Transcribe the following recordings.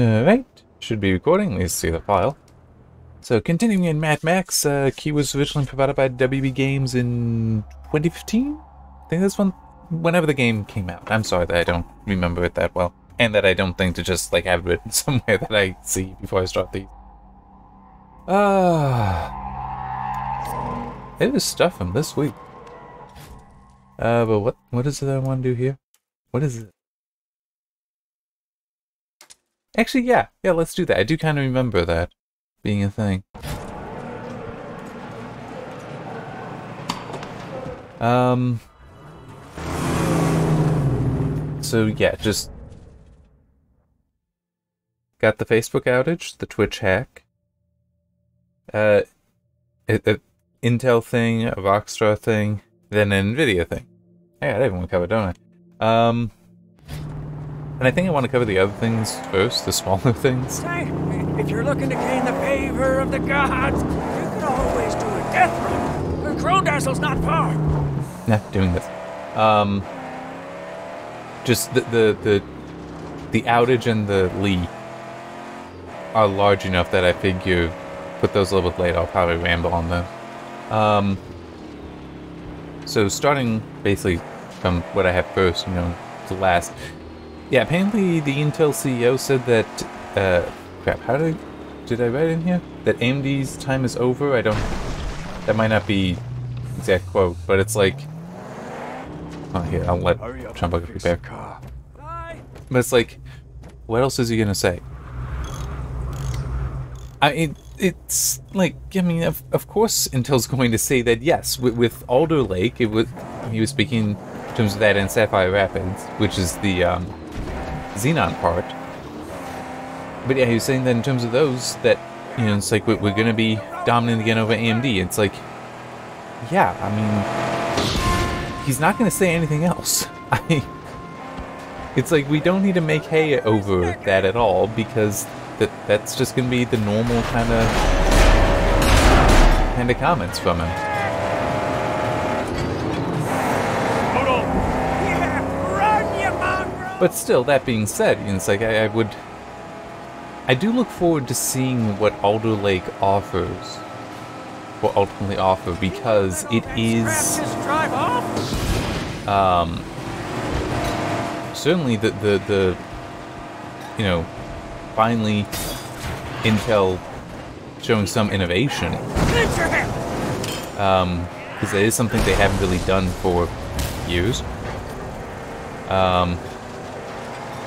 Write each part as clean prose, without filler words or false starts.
Alright, should be recording, let's see the file. So, continuing in Mad Max, key was originally provided by WB Games in 2015? I think that's whenever the game came out. I'm sorry that I don't remember it that well. And that I don't think to just, like, have it written somewhere that I see before I start these. It is stuff from this week. But what is it I want to do here? What is it? Actually, yeah, let's do that. I do kind of remember that being a thing. So yeah, just got the Facebook outage, the Twitch hack, Intel thing, a Rockstar thing, then an Nvidia thing. I got everyone covered, don't I? And I think I want to cover the other things first, the smaller things. Say, if you're looking to gain the favor of the gods, you can always do a death run. Krondazzle's not far. Not doing this. Just the outage and the leak are large enough that I figure put those a little bit later. I'll probably ramble on them. So starting basically from what I have first, to last. Yeah, apparently the Intel CEO said that, crap, did I write in here? That AMD's time is over? That might not be exact quote, but it's like, oh here, I'll let Trump prepare. But it's like, what else is he gonna say? It's like, I mean, of course Intel's going to say that yes, with Alder Lake, he was speaking in terms of that in Sapphire Rapids, which is the, Xenon part. But yeah, he was saying that in terms of those, that, it's like we're gonna be dominant again over AMD. It's like, yeah, I mean, he's not gonna say anything else. It's like we don't need to make hay over that at all, because that's just gonna be the normal kind of comments from him. But still, that being said, it's like I do look forward to seeing what Alder Lake offers, will ultimately offer, because it is certainly the finally Intel showing some innovation, because it is something they haven't really done for years.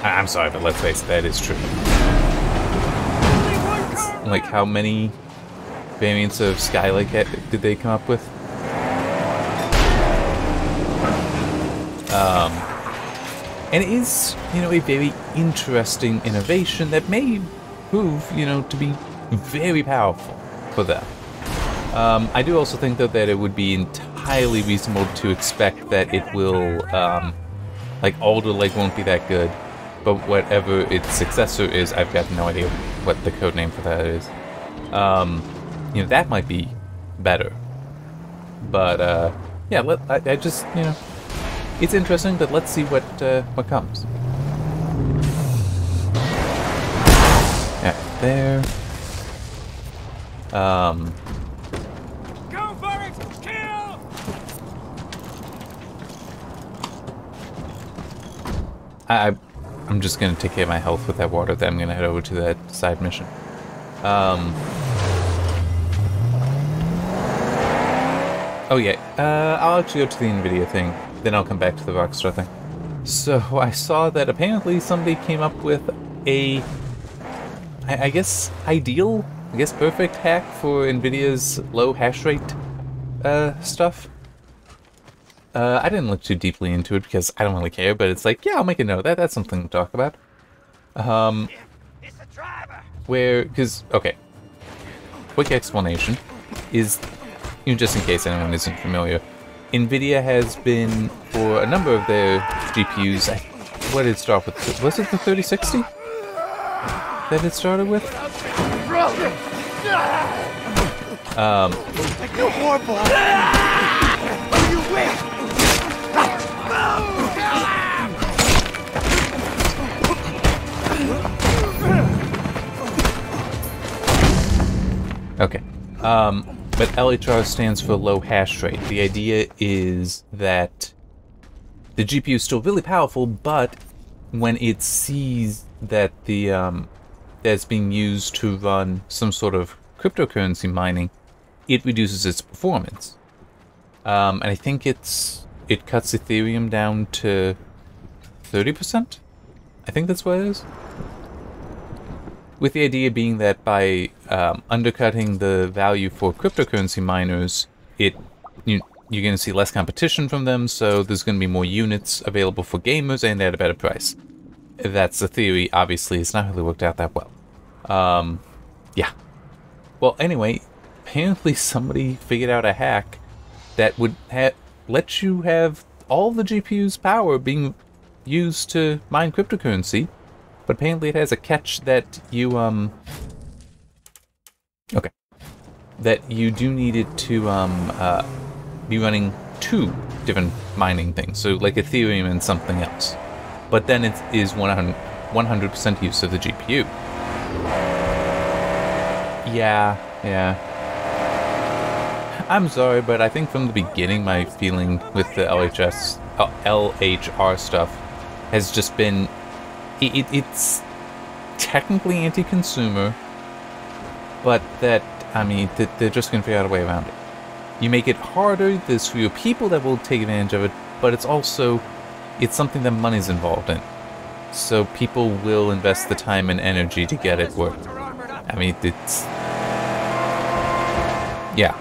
I'm sorry, but let's face it, that is true. Like, how many variants of Skylake did they come up with? And it is, a very interesting innovation that may prove, to be very powerful for them. I do also think, though, that it would be entirely reasonable to expect that it will, like, Alder Lake won't be that good. But whatever its successor is, I've got no idea what the code name for that is. That might be better. But, yeah, I just, it's interesting, but let's see what comes. Yeah, there. Go for it! Kill! I'm just gonna take care of my health with that water, then I'm gonna head over to that side mission. Oh yeah, I'll actually go to the Nvidia thing, then I'll come back to the Rockstar thing. So I saw that apparently somebody came up with a, I guess perfect hack for Nvidia's low hash rate stuff. I didn't look too deeply into it because I don't really care, but it's like, yeah, I'll make a note. That's something to talk about. Because, okay, quick explanation is, just in case anyone isn't familiar, Nvidia has been, for a number of their GPUs, what did it start with? Was it the 3060 that it started with? You're horrible. You win. Okay. But LHR stands for low hash rate. The idea is that the GPU is still really powerful, but when it sees that that's being used to run some sort of cryptocurrency mining, it reduces its performance. And I think it cuts Ethereum down to 30%? I think that's what it is. With the idea being that by undercutting the value for cryptocurrency miners, you're going to see less competition from them, so there's going to be more units available for gamers and at a better price. That's the theory. Obviously, it's not really worked out that well. Yeah. Well, anyway, apparently somebody figured out a hack that would let you have all the GPU's power being used to mine cryptocurrency, but apparently it has a catch that you that you do need it to be running 2 different mining things, so like Ethereum and something else. But then it is 100% use of the GPU. Yeah. I'm sorry, but I think from the beginning my feeling with the LHR stuff has just been it's technically anti-consumer, but that, I mean, they're just going to figure out a way around it. You make it harder, there's fewer people that will take advantage of it, but it's something that money's involved in. So people will invest the time and energy to get it work. I mean, yeah,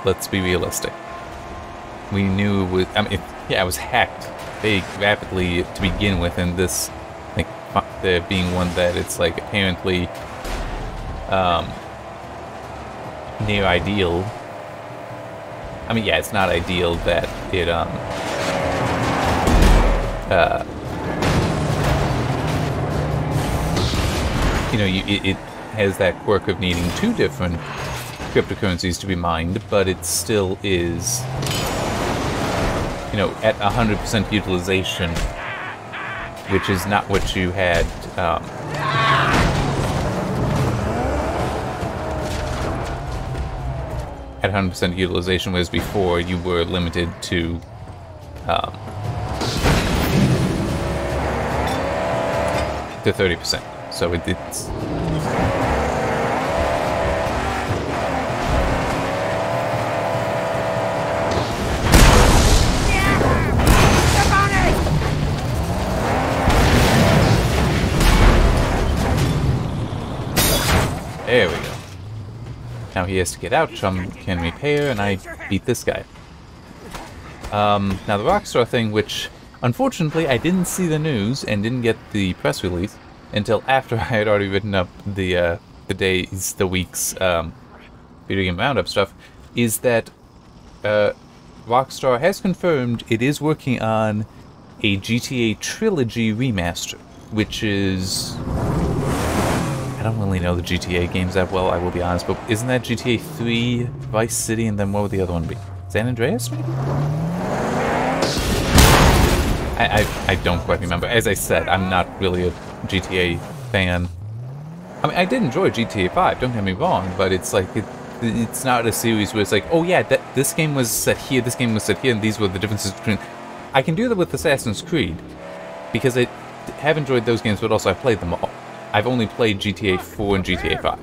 let's be realistic. We knew it was, I mean, it was hacked very rapidly to begin with, and this, like, there being one that it's like apparently near ideal. I mean, yeah, it's not ideal that it it has that quirk of needing 2 different cryptocurrencies to be mined, but it still is, at 100% utilization, which is not what you had at 100% utilization, whereas before you were limited to to 30%. So it's there we go. Now he has to get out, Chum can repair, and I beat this guy. Now the Rockstar thing, which unfortunately I didn't see the news and didn't get the press release until after I had already written up the week's video game roundup stuff, is that Rockstar has confirmed it is working on a GTA Trilogy remaster, which is, I don't really know the GTA games that well, I will be honest, but isn't that GTA 3, Vice City, and then what would the other one be? San Andreas, maybe? I don't quite remember. As I said, I'm not really a GTA fan. I mean, I did enjoy GTA 5, don't get me wrong, but it's like, it's not a series where it's like, oh yeah, this game was set here, this game was set here, and these were the differences between... I can do that with Assassin's Creed, because I have enjoyed those games, but also I've played them all. I've only played GTA 4 and GTA 5.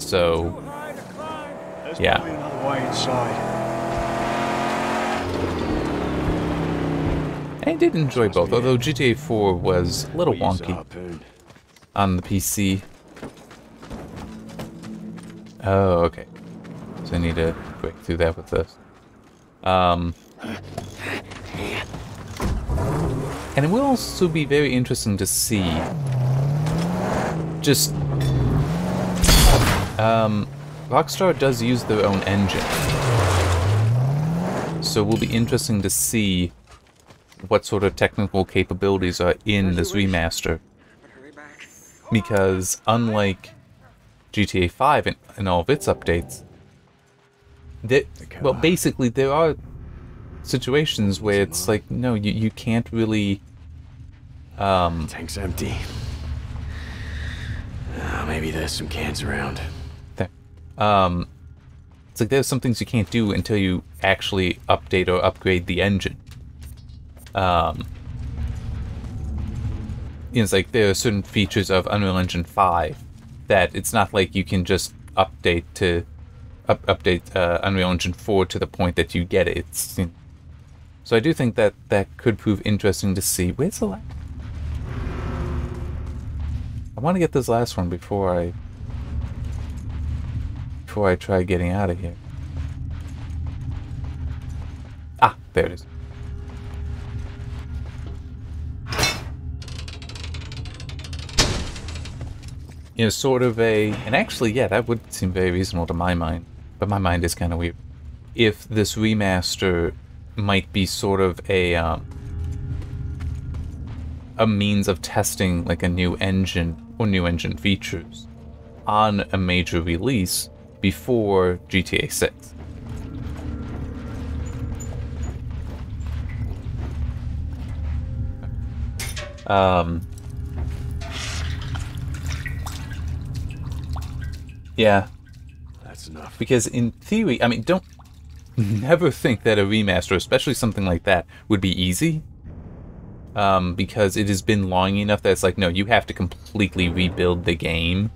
So, yeah. I did enjoy both, although GTA 4 was a little wonky on the PC. Oh, okay. So I need to break through that with this. And it will also be very interesting to see just Rockstar does use their own engine, so it will be interesting to see what sort of technical capabilities are in this remaster, because unlike GTA 5 and all of its updates, well, basically there are situations where it's like, no, you can't really Tank's empty. Maybe there's some cans around. There. It's like there's some things you can't do until you actually update or upgrade the engine. It's like there are certain features of Unreal Engine 5 that it's not like you can just update to update Unreal Engine 4 to the point that you get it. So I do think that that could prove interesting to see. Where's the last? I want to get this last one before I try getting out of here. Ah, there it is. Sort of and actually, yeah, that would seem very reasonable to my mind, but my mind is kind of weird. If this remaster might be sort of a means of testing like a new engine or new engine features on a major release before GTA 6. Yeah. That's enough. Because in theory, I mean, don't never think that a remaster, especially something like that, would be easy. Because it has been long enough that it's like, no, you have to completely rebuild the game.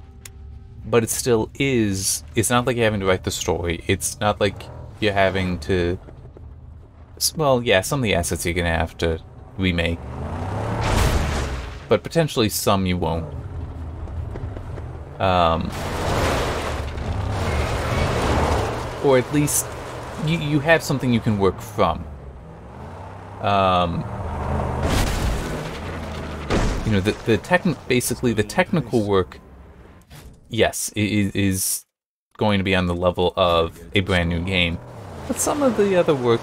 But it still is. It's not like you're having to write the story. It's not like you're having to... Well, yeah, some of the assets you're going to have to remake. But potentially some you won't. Or at least you have something you can work from. Basically the technical work, yes, is going to be on the level of a brand new game, but some of the other work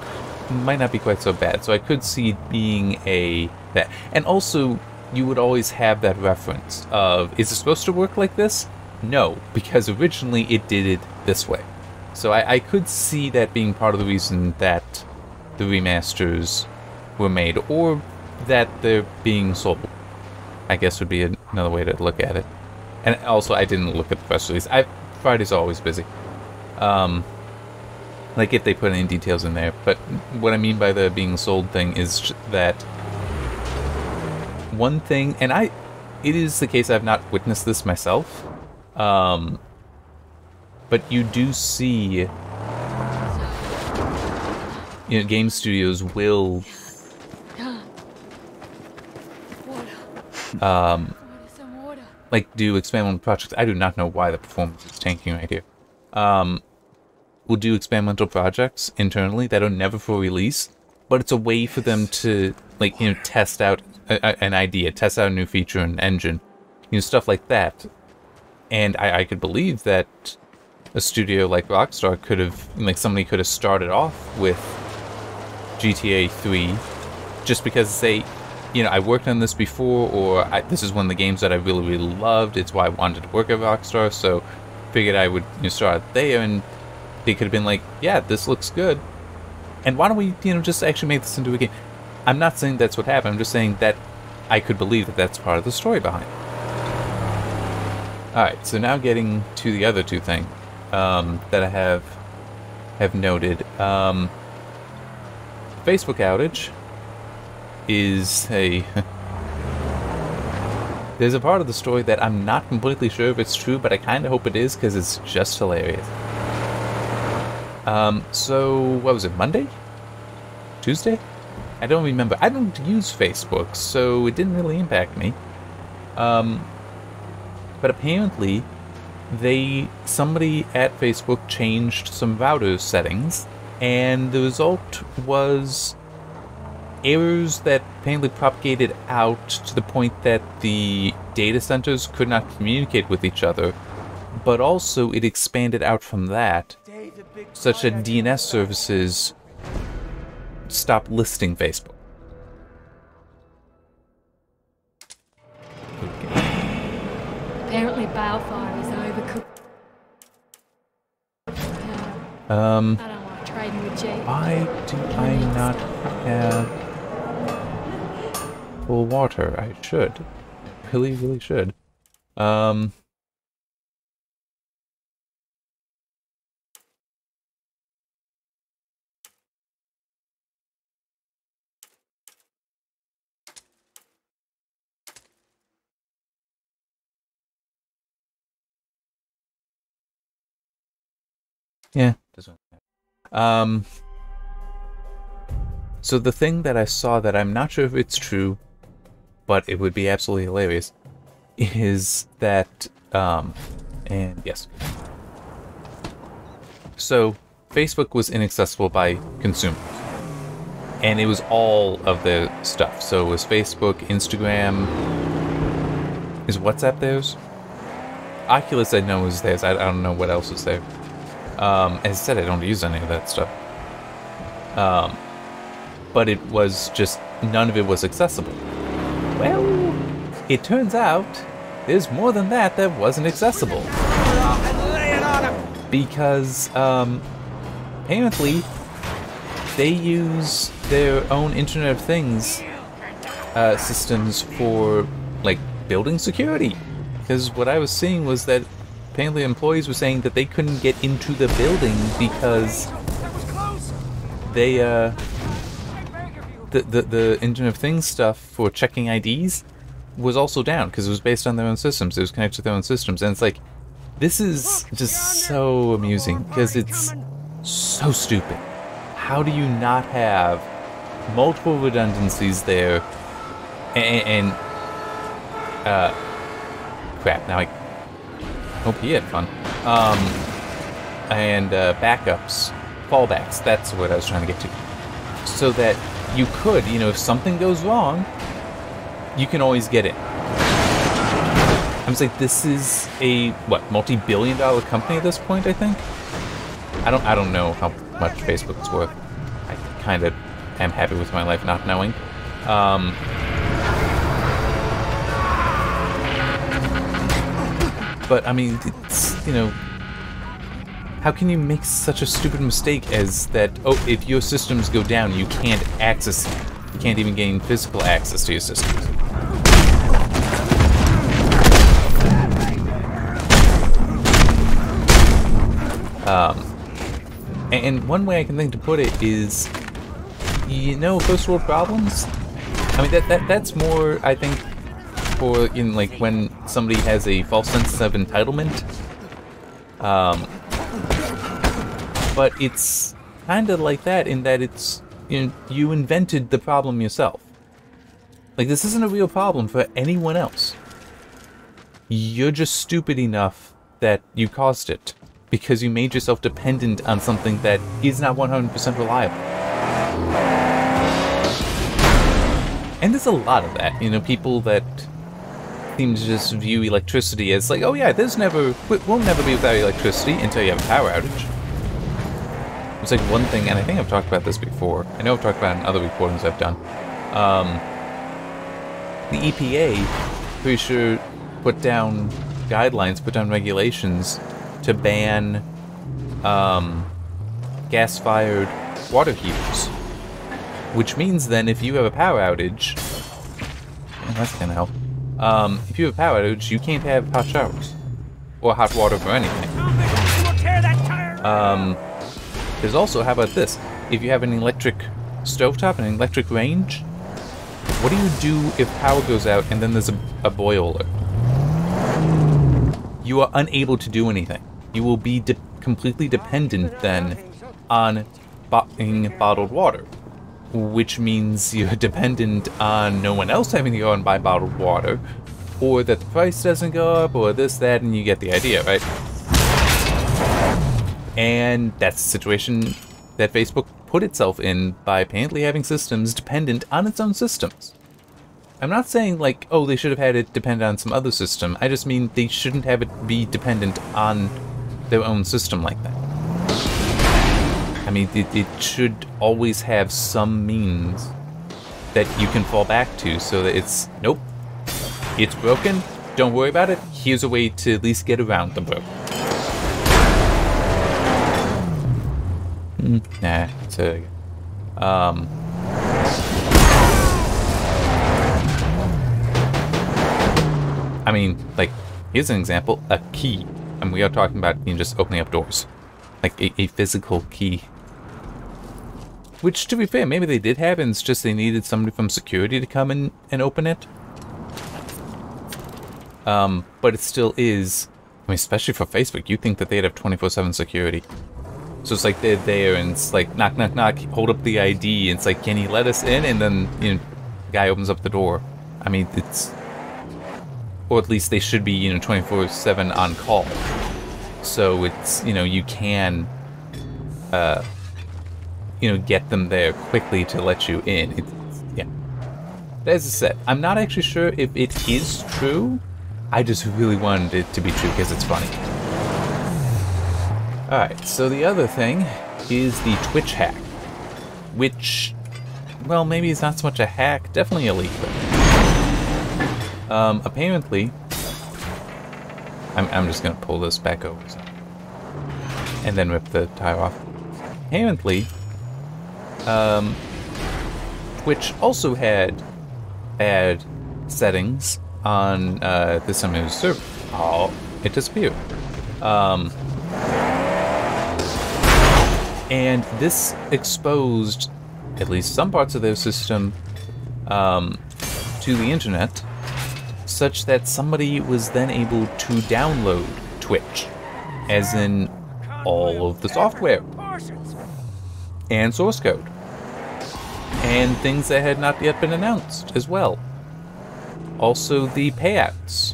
might not be quite so bad. So I could see it being that, and also you would always have that reference of, is it supposed to work like this? No, because originally it did it this way. So I could see that being part of the reason that the remasters were made, or that they're being sold, I guess would be another way to look at it. And also, I didn't look at the press release. Friday's always busy. Like if they put any details in there. But what I mean by the being sold thing is that one thing, and it is the case I've not witnessed this myself, but you do see, game studios will, like, do experimental projects. I do not know why the performance is tanking right here. Will do experimental projects internally that are never for release, but it's a way for them to, like, test out an idea, test out a new feature in an engine, stuff like that. And I could believe that a studio like Rockstar could have, like, somebody could have started off with GTA 3 just because they, I worked on this before, or this is one of the games that I really, really loved. It's why I wanted to work at Rockstar, so figured I would start there, and they could have been like, yeah, this looks good, and why don't we, just actually make this into a game? I'm not saying that's what happened. I'm just saying that I could believe that that's part of the story behind it. Alright, so now getting to the other two things that I have noted. Facebook outage is there's a part of the story that I'm not completely sure if it's true, but I kind of hope it is, because it's just hilarious. So, what was it, Monday? Tuesday? I don't remember. I don't use Facebook, so it didn't really impact me. But apparently, somebody at Facebook changed some router settings, and the result was errors that apparently propagated out to the point that the data centers could not communicate with each other, but also it expanded out from that, such that DNS services stopped listing Facebook. Apparently Balefire is overcooked. I don't want to trade with Jay. Why do I not have full water? I should. Really, really should. Yeah. Doesn't matter. So the thing that I saw that I'm not sure if it's true, but it would be absolutely hilarious, is that, and yes. So, Facebook was inaccessible by consumers. And it was all of the stuff. So it was Facebook, Instagram. Is WhatsApp theirs? Oculus I know is theirs. I don't know what else is there. As I said, I don't use any of that stuff. But it was just, none of it was accessible. Well, it turns out there's more than that wasn't accessible. Because, apparently, they use their own Internet of Things systems for, like, building security. Because what I was seeing was that apparently employees were saying that they couldn't get into the building because they, the Internet of Things stuff for checking IDs was also down because it was based on their own systems. It was connected to their own systems. And it's like, this is just so amusing because it's so stupid. How do you not have multiple redundancies there and crap, now I hope he had fun. And backups, fallbacks, that's what I was trying to get to. So that you could, you know, if something goes wrong, you can always get in. I was like, this is a, what, multi-billion-dollar company at this point, I think? I don't know how much Facebook is worth. I kind of am happy with my life not knowing. But, I mean, it's, you know, how can you make such a stupid mistake as that, oh, if your systems go down, you can't access, you can't even gain physical access to your systems. And one way I can think to put it is, you know, first world problems? I mean, that's more, I think, for, in like, when somebody has a false sense of entitlement. But it's kind of like that in that it's, you know, you invented the problem yourself. Like, this isn't a real problem for anyone else. You're just stupid enough that you caused it because you made yourself dependent on something that is not 100% reliable. And there's a lot of that, you know, people that seem to just view electricity as like, oh yeah, we'll never be without electricity until you have a power outage. It's like one thing, and I think I've talked about this before. I know I've talked about it in other recordings I've done. The EPA, pretty sure, put down guidelines, put down regulations to ban gas-fired water heaters. Which means then if you have a power outage, and that's gonna help. If you have a power outage, you can't have hot showers or hot water for anything. There's also, how about this? If you have an electric stovetop and an electric range, what do you do if power goes out and then there's a boiler? You are unable to do anything. You will be completely dependent then on buying bottled water, which means you're dependent on no one else having to go and buy bottled water, or that the price doesn't go up, or this, that, and you get the idea, right? And that's the situation that Facebook put itself in by apparently having systems dependent on its own systems. I'm not saying like, oh, they should have had it depend on some other system. I just mean they shouldn't have it be dependent on their own system like that. I mean, it should always have some means that you can fall back to so that it's, nope, it's broken, don't worry about it, here's a way to at least get around the broken. Nah, it's a... I mean, like, here's an example, a key. And we are talking about, you know, just opening up doors. Like, a physical key. Which, to be fair, maybe they did have, and it's just they needed somebody from security to come in and open it. But it still is... I mean, especially for Facebook, you'd think that they'd have 24/7 security. So it's like they're there, and it's like, knock, knock, knock, hold up the ID, and it's like, can you let us in? And then, you know, the guy opens up the door. I mean, it's... Or at least they should be, you know, 24/7 on call. So it's, you know, you can, you know, get them there quickly to let you in. Yeah. But as I said, I'm not actually sure if it is true. I just really wanted it to be true because it's funny. Alright, so the other thing is the Twitch hack. Which, well, maybe it's not so much a hack, definitely illegal. Apparently, I'm just gonna pull this back over and then rip the tire off. Apparently, Twitch also had bad settings on the Summoner's server. Oh, it disappeared. And this exposed at least some parts of their system to the internet, such that somebody was then able to download Twitch, as in all of the software and source code, and things that had not yet been announced as well. Also the payouts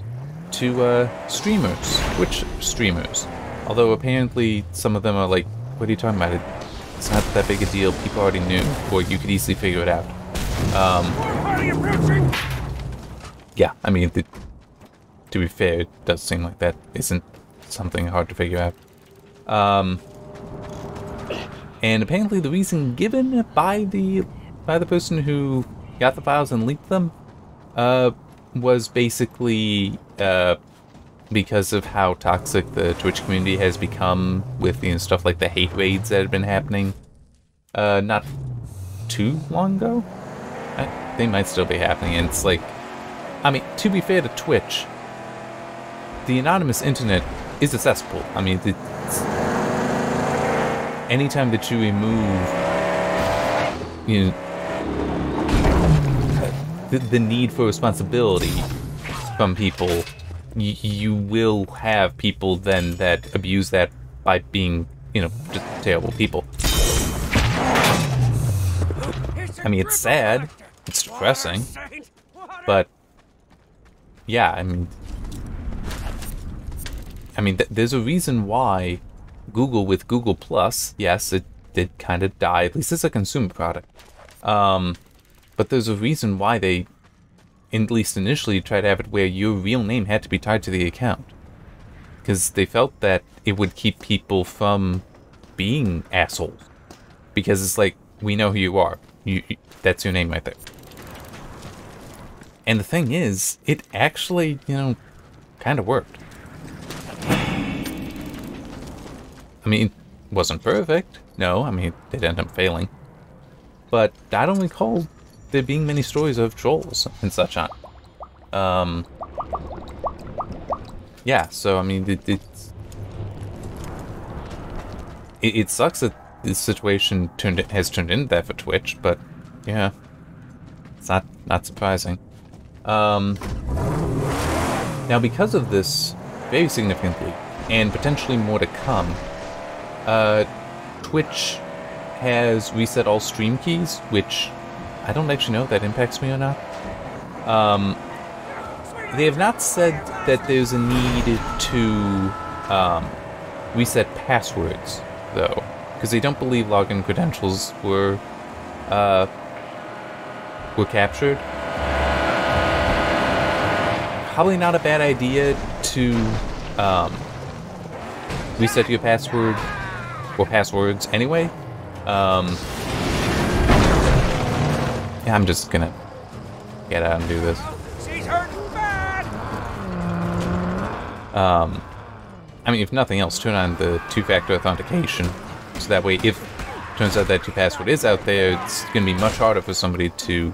to streamers, Twitch streamers. Although apparently some of them are like, what are you talking about? It's not that big a deal, people already knew, or you could easily figure it out. Yeah, I mean, to be fair, it does seem like that isn't something hard to figure out. And apparently the reason given by the person who got the files and leaked them was basically because of how toxic the Twitch community has become with, you know, stuff like the hate raids that had been happening not too long ago. They might still be happening, and it's like, I mean, to be fair to Twitch, the anonymous internet is accessible. I mean, it's, anytime that you remove, you know, the need for responsibility from people, you will have people then that abuse that by being, you know, just terrible people. I mean, it's sad, it's depressing, but yeah, I mean, there's a reason why Google with Google Plus, yes, it did kind of die, at least as a consumer product. But there's a reason why they, at least initially, tried to have it where your real name had to be tied to the account. Because they felt that it would keep people from being assholes. Because it's like, we know who you are. That's your name right there. And the thing is, it actually, you know, kind of worked. I mean, it wasn't perfect. No, I mean, it ended up failing. But I don't recall there being many stories of trolls and such on. Yeah, so I mean, it sucks that this situation has turned into that for Twitch, but yeah, it's not surprising. Now, because of this, very significantly, and potentially more to come, Twitch has reset all stream keys, which I don't actually know if that impacts me or not. They have not said that there's a need to reset passwords, though, because they don't believe login credentials were captured. Probably not a bad idea to reset your password or passwords anyway. Yeah, I'm just gonna get out and do this. She's hurting bad. I mean, if nothing else, turn on the two-factor authentication, so that way, if it turns out that your password is out there, it's gonna be much harder for somebody to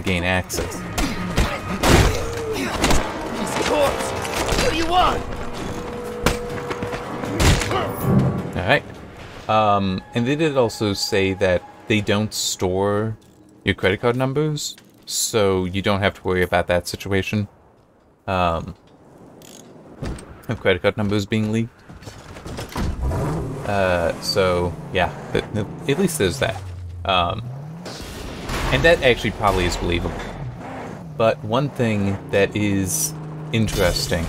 gain access. What do you want? Alright. And they did also say that they don't store your credit card numbers, so you don't have to worry about that situation. Let of credit card numbers being leaked. So, yeah, at least there's that. And that actually probably is believable. But one thing that is interesting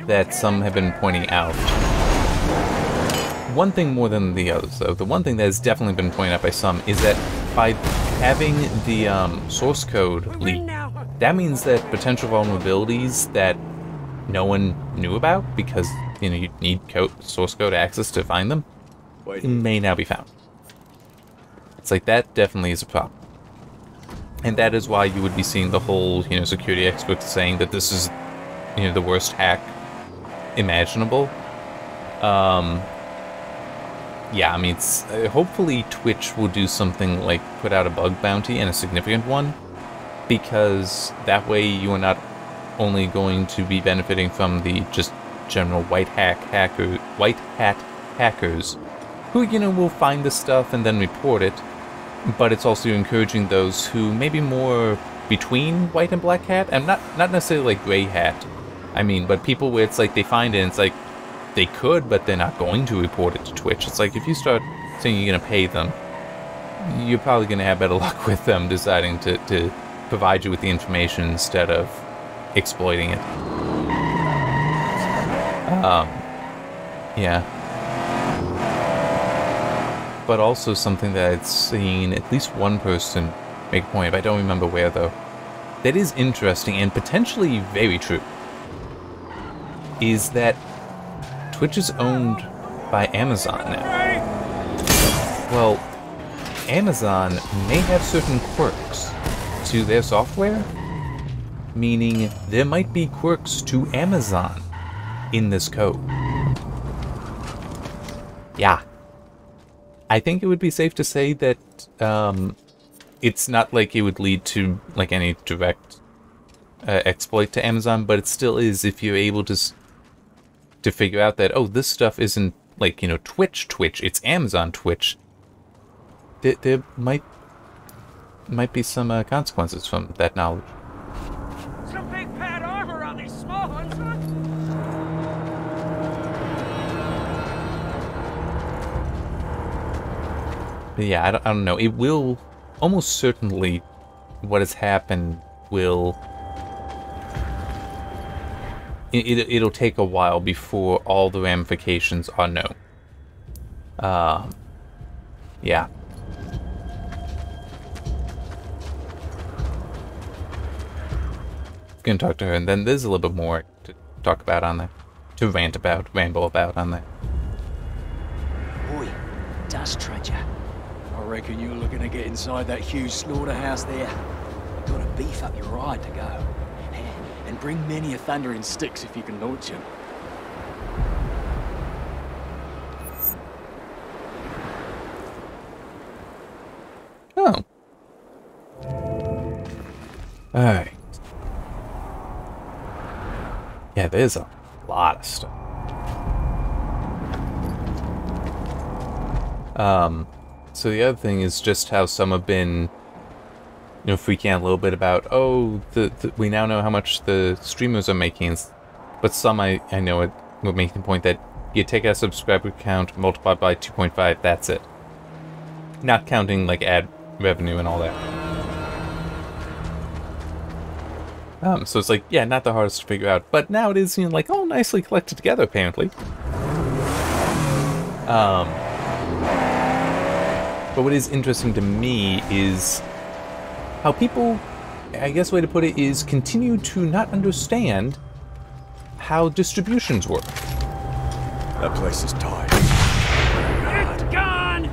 that some have been pointing out, one thing more than the others, though, the one thing that has definitely been pointed out by some is that by having the source code leaked, that means that potential vulnerabilities that no one knew about, because you know you need source code access to find them, may now be found. It's like that definitely is a problem, and that is why you would be seeing the whole security experts saying that this is the worst hack imaginable. Yeah, I mean, it's, hopefully Twitch will do something like put out a bug bounty, and a significant one, because that way you are not only going to be benefiting from the just general white hat hackers who, will find this stuff and then report it, but it's also encouraging those who may be more between white and black hat, and not necessarily like gray hat, I mean, but people where it's like they find it and it's like, they could, but they're not going to report it to Twitch. It's like, if you start saying you're going to pay them, you're probably going to have better luck with them deciding to provide you with the information instead of exploiting it. Yeah. But also something that I'd seen at least one person make a point of, I don't remember where though, that is interesting and potentially very true, is that Twitch is owned by Amazon now. Well, Amazon may have certain quirks to their software, meaning there might be quirks to Amazon in this code. Yeah. I think it would be safe to say that it's not like it would lead to like any direct exploit to Amazon, but it still is if you're able to figure out that, oh, this stuff isn't like, Twitch, it's Amazon Twitch. There might be some consequences from that knowledge. Some big pad armor on these small ones, huh? But yeah, I don't know. It will almost certainly, what has happened will... It'll take a while before all the ramifications are known. Yeah. Gonna talk to her, and then there's a little bit more to talk about on there. To ramble about on there. Boy, dust treasure. I reckon you're looking to get inside that huge slaughterhouse there. You've got to beef up your ride to go. And bring many a thundering sticks if you can launch them. Oh. Alright. Yeah, there's a lot of stuff. So the other thing is just how some have been, freaking out a little bit about, oh, we now know how much the streamers are making, but some I know it will make the point that you take a subscriber count, multiply by 2.5, that's it. Not counting like ad revenue and all that. So it's like, yeah, not the hardest to figure out, but now it is, like, oh, nicely collected together, apparently. But what is interesting to me is how people, I guess the way to put it is, continue to not understand how distributions work. That place is tight. It's gone!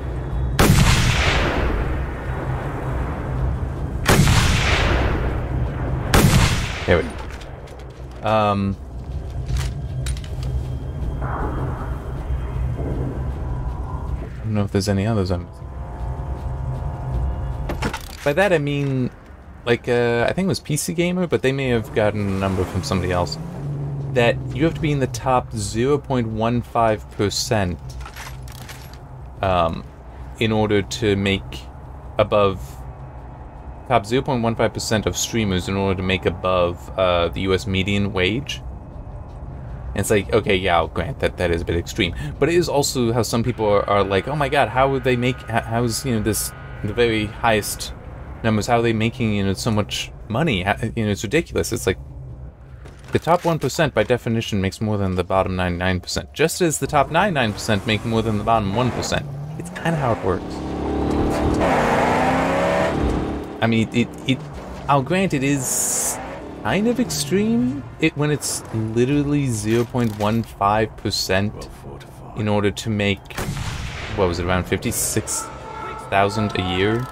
There we go. I don't know if there's any others I'm missing. By that I mean, like, I think it was PC Gamer, but they may have gotten a number from somebody else, that you have to be in the top 0.15% in order to make above, top 0.15% of streamers in order to make above the US median wage. And it's like, okay, yeah, I'll grant that that is a bit extreme. But it is also how some people are like, oh my god, how would they make, how's, you know, this, the very highest numbers, how are they making, you know, so much money? How, you know, it's ridiculous. It's like, the top 1% by definition makes more than the bottom 99%. Just as the top 99% make more than the bottom 1%. It's kind of how it works. I mean, I'll grant it is kind of extreme when it's literally 0.15% in order to make, what was it, around 56,000 a year?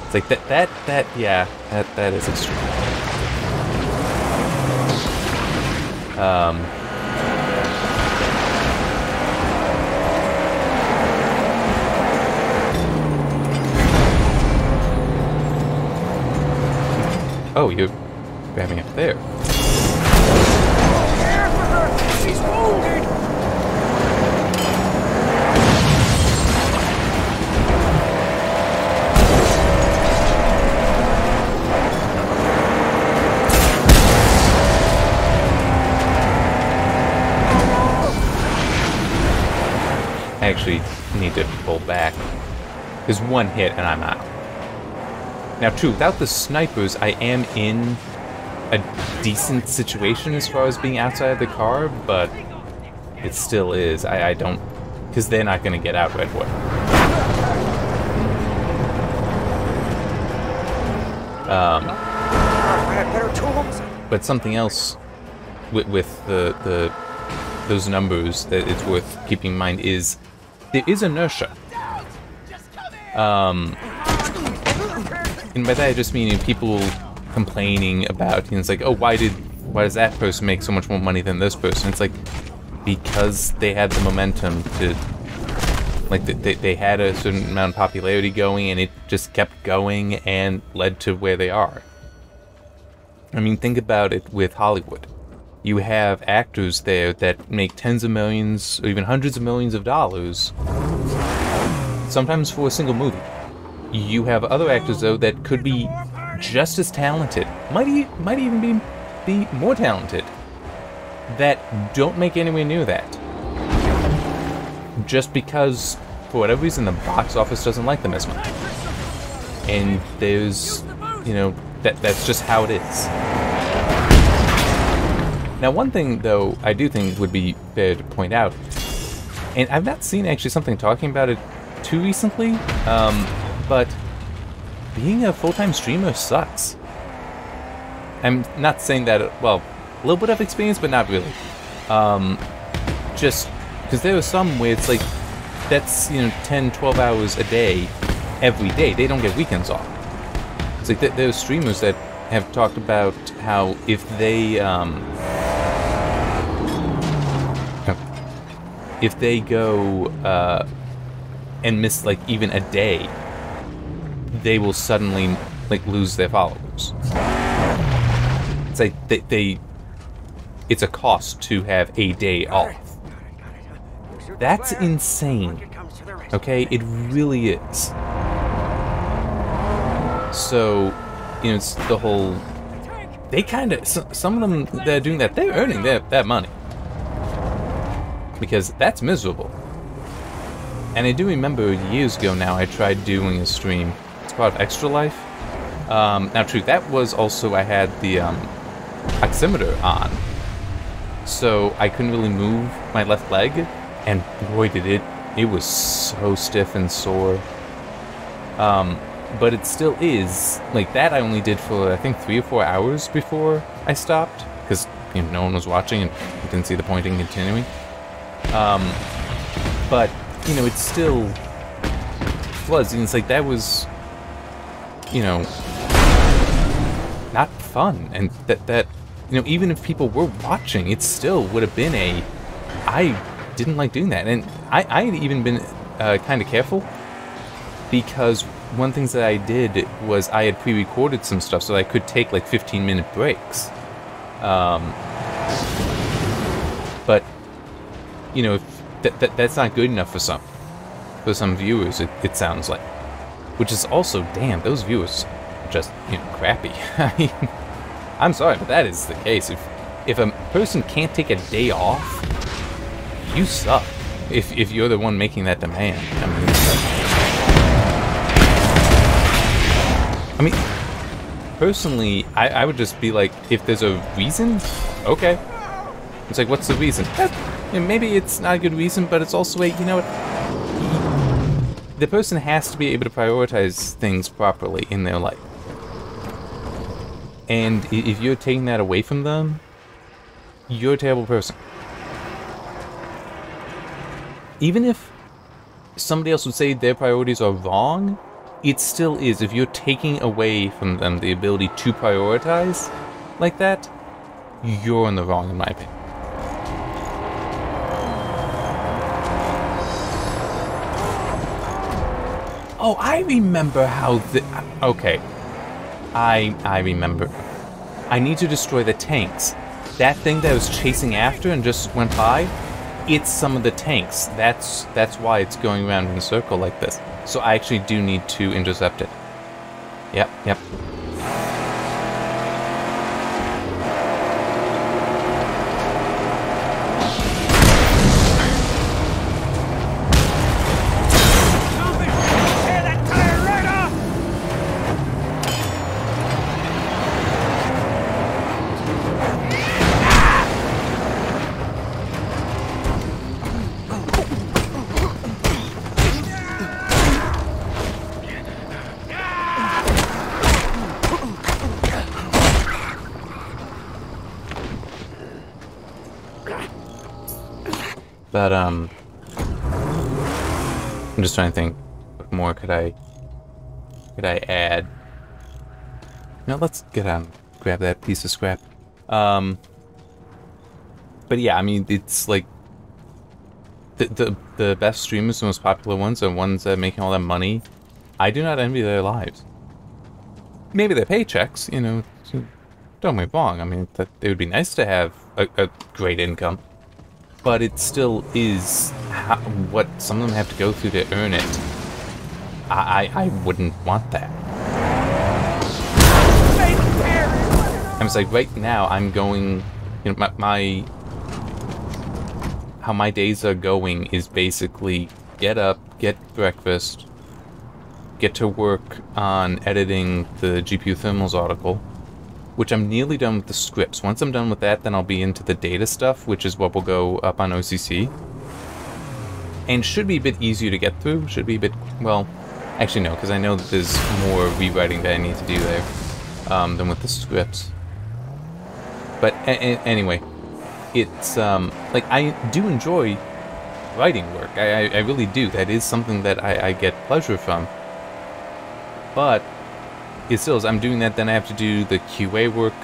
It's like that is extreme. Oh, you're grabbing up there. Care for her! She's wounded! I actually need to pull back. There's one hit and I'm out. Now, true, without the snipers, I am in a decent situation as far as being outside of the car, but it still is. I don't... Because they're not going to get out right away. But something else with those numbers that it's worth keeping in mind is there is inertia. And by that I just mean people complaining about, you know, it's like, oh, why does that person make so much more money than this person? It's like, because they had the momentum to, like, they had a certain amount of popularity going, and it just kept going and led to where they are. I mean, think about it with Hollywood. You have actors there that make tens of millions, or even hundreds of millions of dollars, sometimes for a single movie. You have other actors, though, that could be just as talented, might even be more talented, that don't make anywhere near that. Just because, for whatever reason, the box office doesn't like them as much. And there's, you know, that's just how it is. Now, one thing, though, I do think would be fair to point out, and I've not seen actually something talking about it too recently, but being a full-time streamer sucks. I'm not saying that, well, a little bit of experience, but not really. Just because there are some where it's like, that's, you know, 10, 12 hours a day, every day. They don't get weekends off. It's like there are streamers that have talked about how if they go and miss like even a day, they will suddenly like lose their followers. It's like it's a cost to have a day off. That's insane. Okay, it really is. So, you know, it's the whole. They kind of, some of them that are doing that, they're earning that money, because that's miserable. And I do remember years ago now, I tried doing a stream. It's called Extra Life. Now, true, that was also, I had the oximeter on, so I couldn't really move my left leg, and boy did it was so stiff and sore. But it still is, like, that I only did for, I think, 3 or 4 hours before I stopped, because, you know, no one was watching and didn't see the point in continuing. But, you know, it still was, and it's like, that was, you know, not fun, and that, you know, even if people were watching, it still would have been I didn't like doing that, and I had even been kind of careful, because one thing that I did was I had pre-recorded some stuff so I could take like 15-minute breaks. But, you know, that's not good enough for some viewers, it sounds like. Which is also, damn, those viewers are just, you know, crappy. I mean, I'm sorry, but that is the case. If if a person can't take a day off, you suck. If you're the one making that demand. I mean, personally, I would just be like, if there's a reason, okay. It's like, what's the reason? Maybe it's not a good reason, but it's also a, you know what? The person has to be able to prioritize things properly in their life. And if you're taking that away from them, you're a terrible person. Even if somebody else would say their priorities are wrong, it still is. If you're taking away from them the ability to prioritize like that, you're in the wrong, in my opinion. Oh, I remember how the... Okay. I remember. I need to destroy the tanks. That thing that I was chasing after and just went by, it's some of the tanks. That's why it's going around in a circle like this. So I actually do need to intercept it. Yep. But, I'm just trying to think, what more could I add? No, let's get on, grab that piece of scrap. But yeah, I mean, it's like, the best streamers, the most popular ones, are ones that are making all that money. I do not envy their lives. Maybe their paychecks, you know, don't get me wrong, I mean, it would be nice to have a great income. But it still is what some of them have to go through to earn it. I wouldn't want that. I'm just like, right now, I'm going, you know, how my days are going is basically get up, get breakfast, get to work on editing the GPU thermals article, which I'm nearly done with the scripts. Once I'm done with that, then I'll be into the data stuff, which is what will go up on OCC. And should be a bit easier to get through. Should be a bit, well, actually no, because I know that there's more rewriting that I need to do there than with the scripts. But anyway, it's, like, I do enjoy writing work. I really do. That is something that I get pleasure from. But it still is, I'm doing that, then I have to do the QA work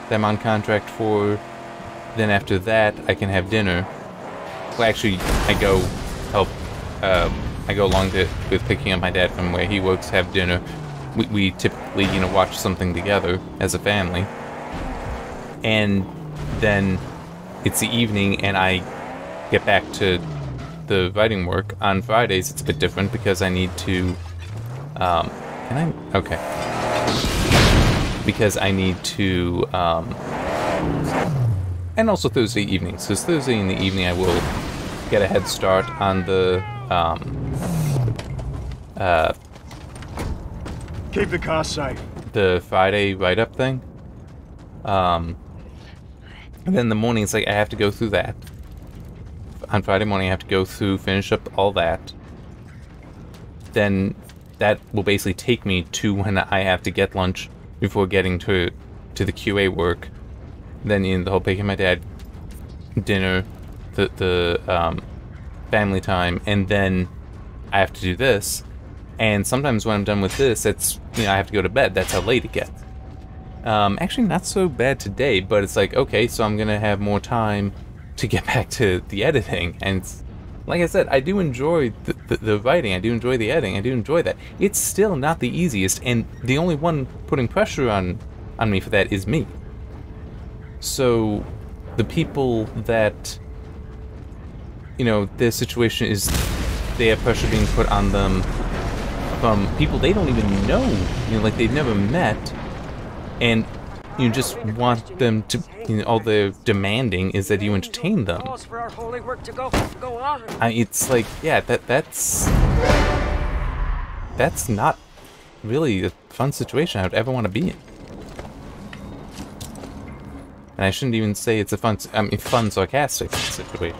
that I'm on contract for. Then after that, I can have dinner. Well, actually, I go help, I go along with picking up my dad from where he works, have dinner. We typically, you know, watch something together as a family. And then it's the evening, and I get back to the writing work. On Fridays, it's a bit different because I need to, okay. Because I need to, and also Thursday evenings. Because Thursday in the evening I will get a head start on the, Keep the car safe. the Friday write-up thing. And then in the morning it's like I have to go through that. On Friday morning I have to go through, finish up all that. Then that will basically take me to when I have to get lunch before getting to the QA work. Then, you know, the whole picking my dad, dinner, the family time, and then I have to do this. And sometimes when I'm done with this, it's, you know, I have to go to bed. That's how late it gets. Actually, not so bad today, but it's like, okay, so I'm gonna have more time to get back to the editing. And like I said, I do enjoy the writing, I do enjoy the editing, I do enjoy that. It's still not the easiest, and the only one putting pressure on me for that is me. So, the people that, you know, their situation is, they have pressure being put on them from people they don't even know, you know, like they've never met, and You just want them to, you know, all they're demanding is that you entertain them. Calls for our holy work to go on. It's like, yeah, that's not really a fun situation I would ever want to be in. And I shouldn't even say it's a fun sarcastic situation.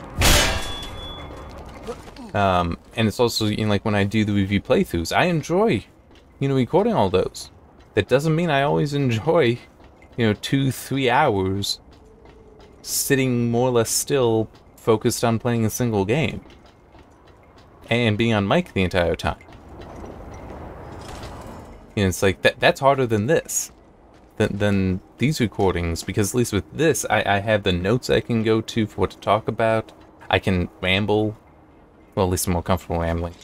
And it's also, you know, like when I do the review playthroughs, I enjoy, you know, recording all those. That doesn't mean I always enjoy, you know, 2-3 hours sitting more or less still, focused on playing a single game. And being on mic the entire time. You know, it's like, that's harder than this. Than these recordings, because at least with this, I have the notes I can go to for what to talk about. I can ramble. Well, at least I'm more comfortable rambling.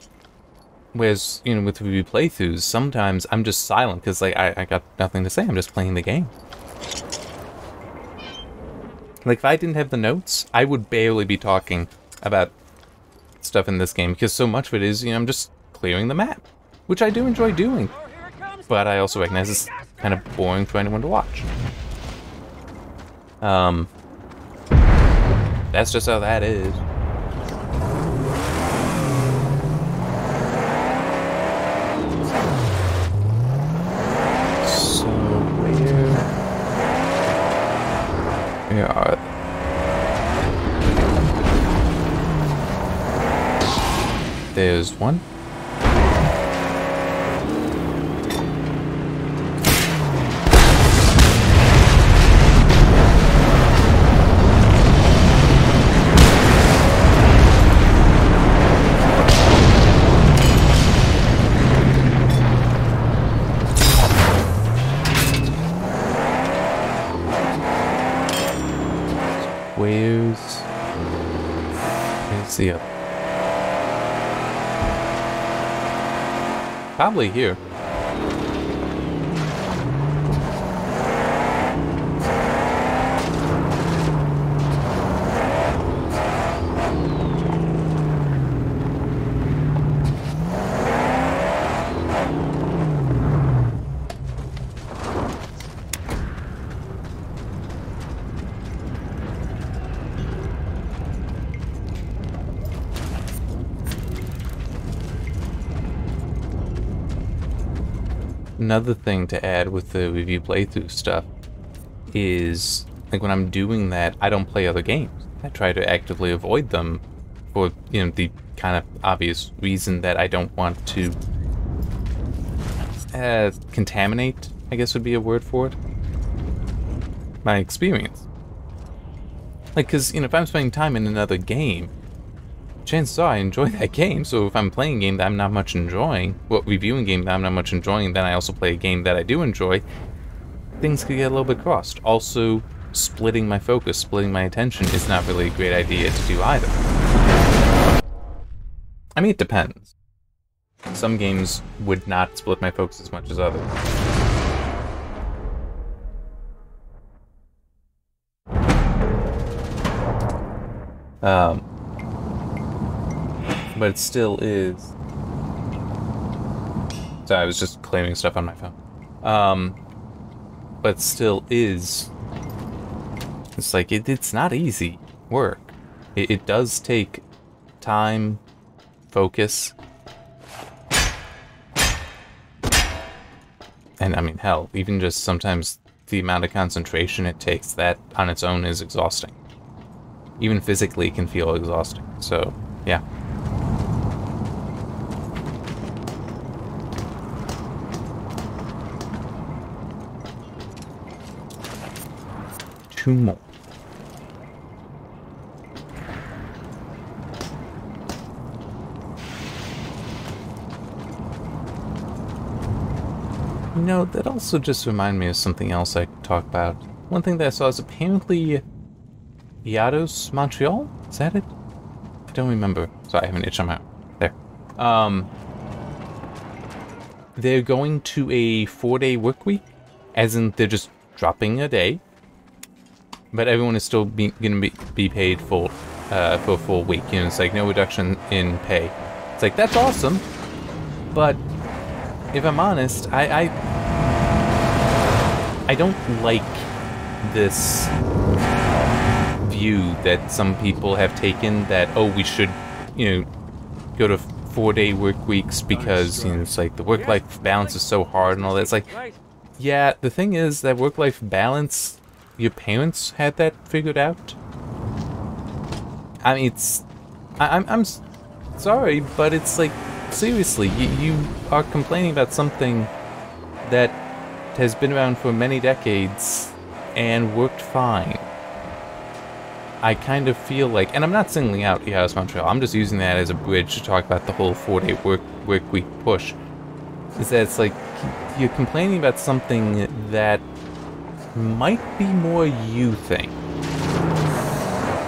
Whereas, you know, with review playthroughs, sometimes I'm just silent because, like, I got nothing to say. I'm just playing the game. Like, if I didn't have the notes, I would barely be talking about stuff in this game because so much of it is, you know, I'm just clearing the map, which I do enjoy doing. But I also recognize it's kind of boring for anyone to watch. That's just how that is. So where are they? There's one. Where's the other? Probably here. Another thing to add with the review playthrough stuff is, like, when I'm doing that, I don't play other games. I try to actively avoid them for, you know, the kind of obvious reason that I don't want to contaminate, I guess would be a word for it, my experience. Like, because, you know, if I'm spending time in another game, chances are I enjoy that game, so if I'm playing a game that I'm not much enjoying, well, reviewing a game that I'm not much enjoying, then I also play a game that I do enjoy, things could get a little bit crossed. Also, splitting my focus, splitting my attention is not really a great idea to do either. I mean, it depends. Some games would not split my focus as much as others. But it still is. So I was just claiming stuff on my phone. But it still is. It's like, it's not easy work. It does take time, focus. And I mean, hell, even just sometimes the amount of concentration it takes, that on its own is exhausting. Even physically it can feel exhausting. So, yeah. Two more. You know, that also just reminded me of something else I could talk about. One thing that I saw is apparently Yados Montreal? Is that it? I don't remember. Sorry, I have an itch on my arm. There. They're going to a 4-day work week, as in they're just dropping a day. But everyone is still going to be paid full for a full week. You know, it's like no reduction in pay. It's like, that's awesome. But if I'm honest, I don't like this view that some people have taken that, oh, we should, go to 4-day work weeks because, it's like the work-life balance is so hard and all that. It's like, yeah, the thing is that work-life balance, your parents had that figured out. I mean, I'm sorry, but it's like, seriously, you are complaining about something that has been around for many decades and worked fine. I kind of feel like, and I'm not singling out Eos Montreal, I'm just using that as a bridge to talk about the whole 4-day work week push, is that it's like, you're complaining about something that might be more you thing.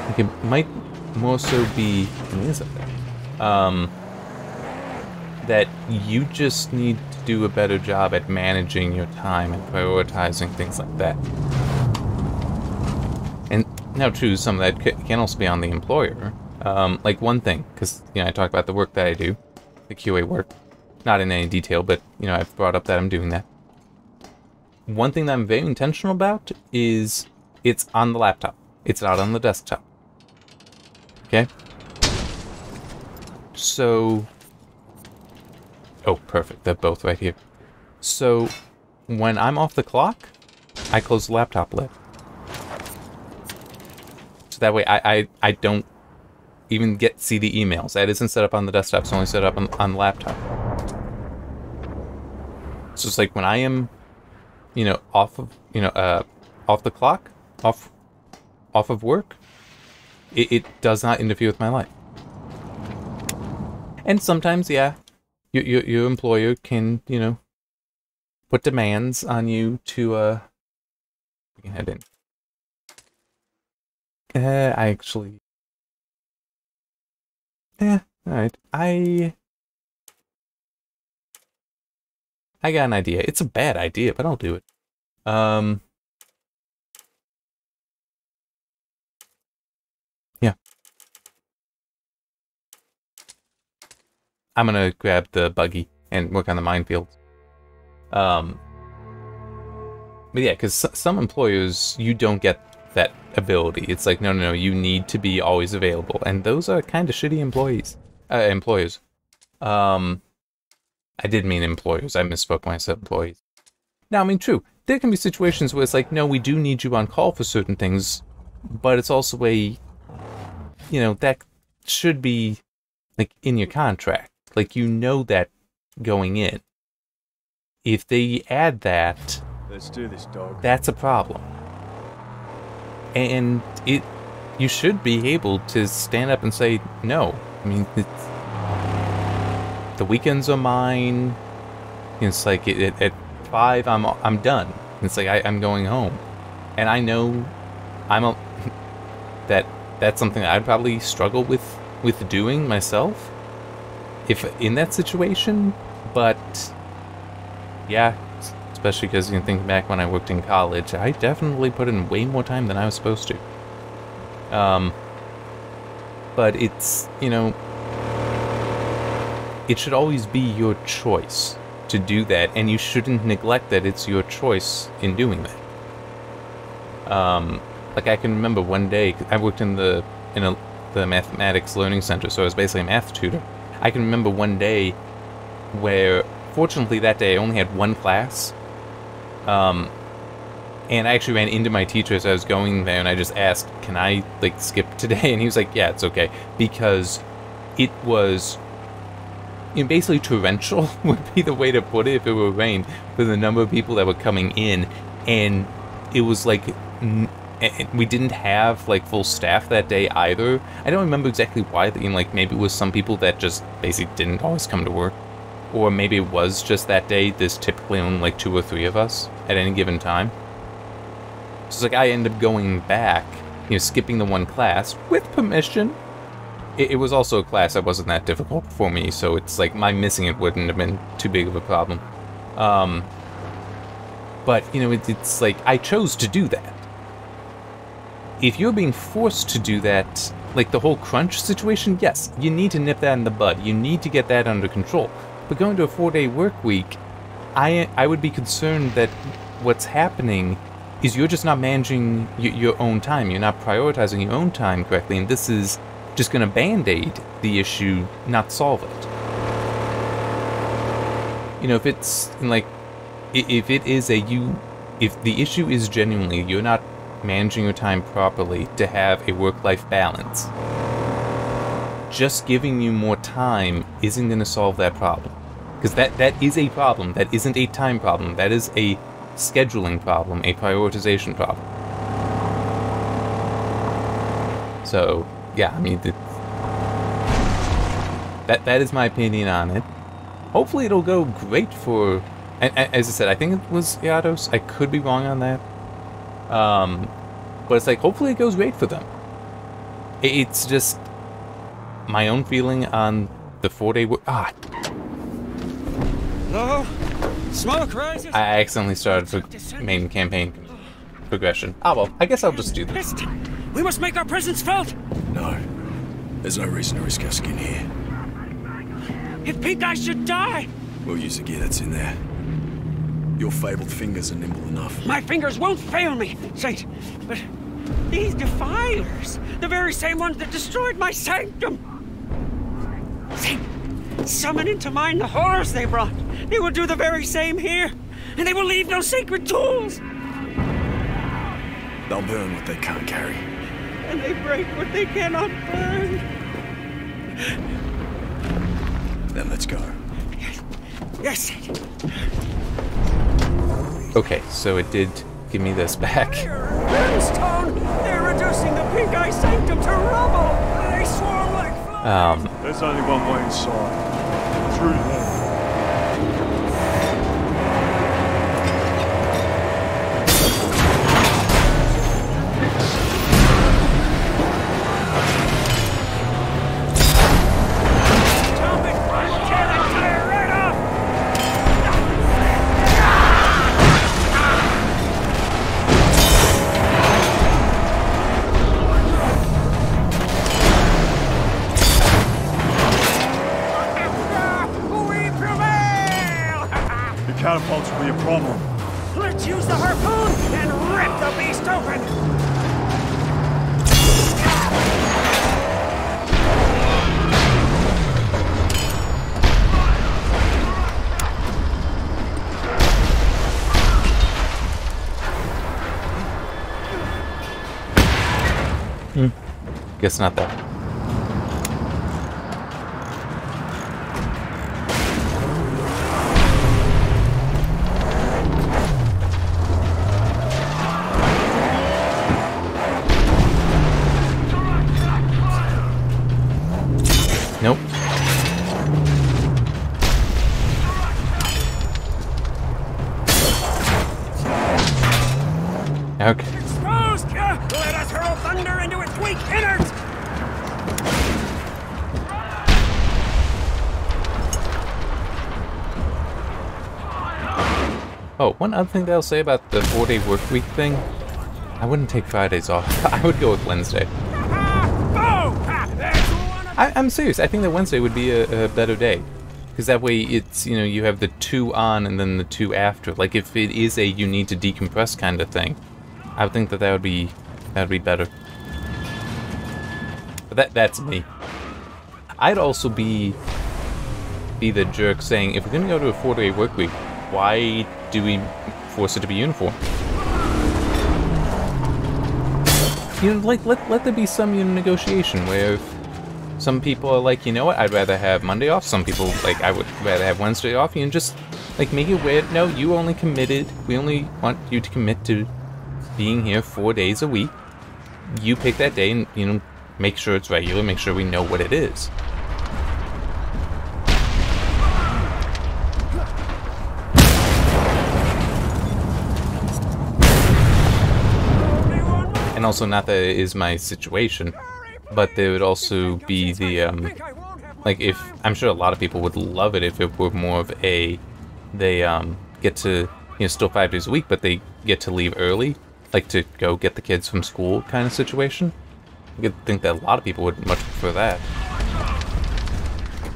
Like it might more so be, that you just need to do a better job at managing your time and prioritizing things like that. And now, true, some of that can also be on the employer. Like one thing, because, I talk about the work that I do, the QA work, not in any detail, but, I've brought up that I'm doing that. One thing that I'm very intentional about is it's on the laptop. It's not on the desktop. Okay? So... oh, perfect. They're both right here. So, when I'm off the clock, I close the laptop lid. So that way I don't even see the emails. That isn't set up on the desktop. It's only set up on the laptop. So it's like when I am, off of, off the clock, off of work, it does not interfere with my life. And sometimes, yeah, your employer can, put demands on you to, we can head in. I actually, yeah, alright. I got an idea. It's a bad idea, but I'll do it. Yeah. I'm gonna grab the buggy and work on the minefields. But yeah, because some employers, you don't get that ability. It's like, no, you need to be always available. And those are kind of shitty employers. I did mean employers. I misspoke when I said employees. Now, I mean, true. There can be situations where it's like, no, we do need you on call for certain things, but it's also a, that should be, like, in your contract. Like, that going in. If they add that, Let's do this, dog. that's a problem. And you should be able to stand up and say, no. I mean, the weekends are mine. It's like, at 5, I'm done. It's like, I'm going home. And I know that's something that I'd probably struggle with doing myself if in that situation, but yeah, especially because you can think back when I worked in college, I definitely put in way more time than I was supposed to. But it's, it should always be your choice to do that, and you shouldn't neglect that it's your choice in doing that. Like I can remember one day, I worked in the mathematics learning center, so I was basically a math tutor. I can remember one day where, fortunately that day I only had one class, and I actually ran into my teacher as I was going there, and I just asked, can I, like, skip today? And he was like, yeah, it's okay, because it was, basically torrential would be the way to put it if it were rain, for the number of people that were coming in, and it was like, we didn't have, like, full staff that day either. I don't remember exactly why, like, maybe it was some people that just basically didn't always come to work. Or maybe it was just that day, there's typically only, like, 2 or 3 of us at any given time. So it's like, I ended up going back, skipping the one class, with permission. It was also a class that wasn't that difficult for me, so it's like, my missing it wouldn't have been too big of a problem. But, it's like, I chose to do that. If you're being forced to do that, like the whole crunch situation, yes, you need to nip that in the bud. You need to get that under control. But going to a 4-day work week, I would be concerned that what's happening is you're just not managing your own time. You're not prioritizing your own time correctly, and this is just going to band-aid the issue, not solve it. You know, if it's like, if it is if the issue is genuinely you're not managing your time properly to have a work-life balance, just giving you more time isn't going to solve that problem. Because that is a problem. That isn't a time problem. That is a scheduling problem, a prioritization problem. So, yeah, I mean, that is my opinion on it. Hopefully it'll go great for... And, as I said, I think it was Yados. I could be wrong on that. But it's like, hopefully it goes great for them. It's just my own feeling on the 4-day work... Hello? Smoke rises. I accidentally started for main campaign progression. Ah, well, I guess I'll just do this. We must make our presence felt. No. There's no reason to risk our skin here. If Pink Eye should die, We'll use the gear that's in there. Your fabled fingers are nimble enough. my fingers won't fail me, Saint. But these defilers, the very same ones that destroyed my sanctum. Saint, summon into mind the horrors they brought. They will do the very same here, and they will leave no sacred tools. They'll burn what they can't carry. And they break what they cannot burn. Then let's go. Yes, Saint. Okay, so it did give me this back. Brimstone! They're reducing the Pink Eye Sanctum to rubble! They swarm like flies! There's only one way inside. Through there. Jump it! Tear that tire right off! We prevail! The catapults will be a problem. Let's use the harpoon and rip the beast open! Guess not that. Nope. Okay. Exposed! Let us hurl thunder into its weak innards! Oh, one other thing that I'll say about the 4-day work week thing, I wouldn't take Fridays off. I would go with Wednesday. I'm serious. I think that Wednesday would be a better day. Because that way it's, you know, you have the 2 on and then the 2 after. Like if it is a you need to decompress kind of thing, I would think that that would be better. But that's me. I'd also be the jerk saying, if we're going to go to a 4-day work week, why do we force it to be uniform? You know, like, let there be some, you know, negotiation where if some people are like, you know what, I'd rather have Monday off. Some people, like, I would rather have Wednesday off. You know, just, like, make it where, no, you only committed. We only want you to commit to being here 4 days a week. You pick that day and, you know, make sure it's regular, make sure we know what it is. And also, not that it is my situation, but there would also be the, like, if, I'm sure a lot of people would love it if it were more of a, they, get to, you know, still 5 days a week, but they get to leave early, like to go get the kids from school kind of situation. I could think that a lot of people would much prefer that.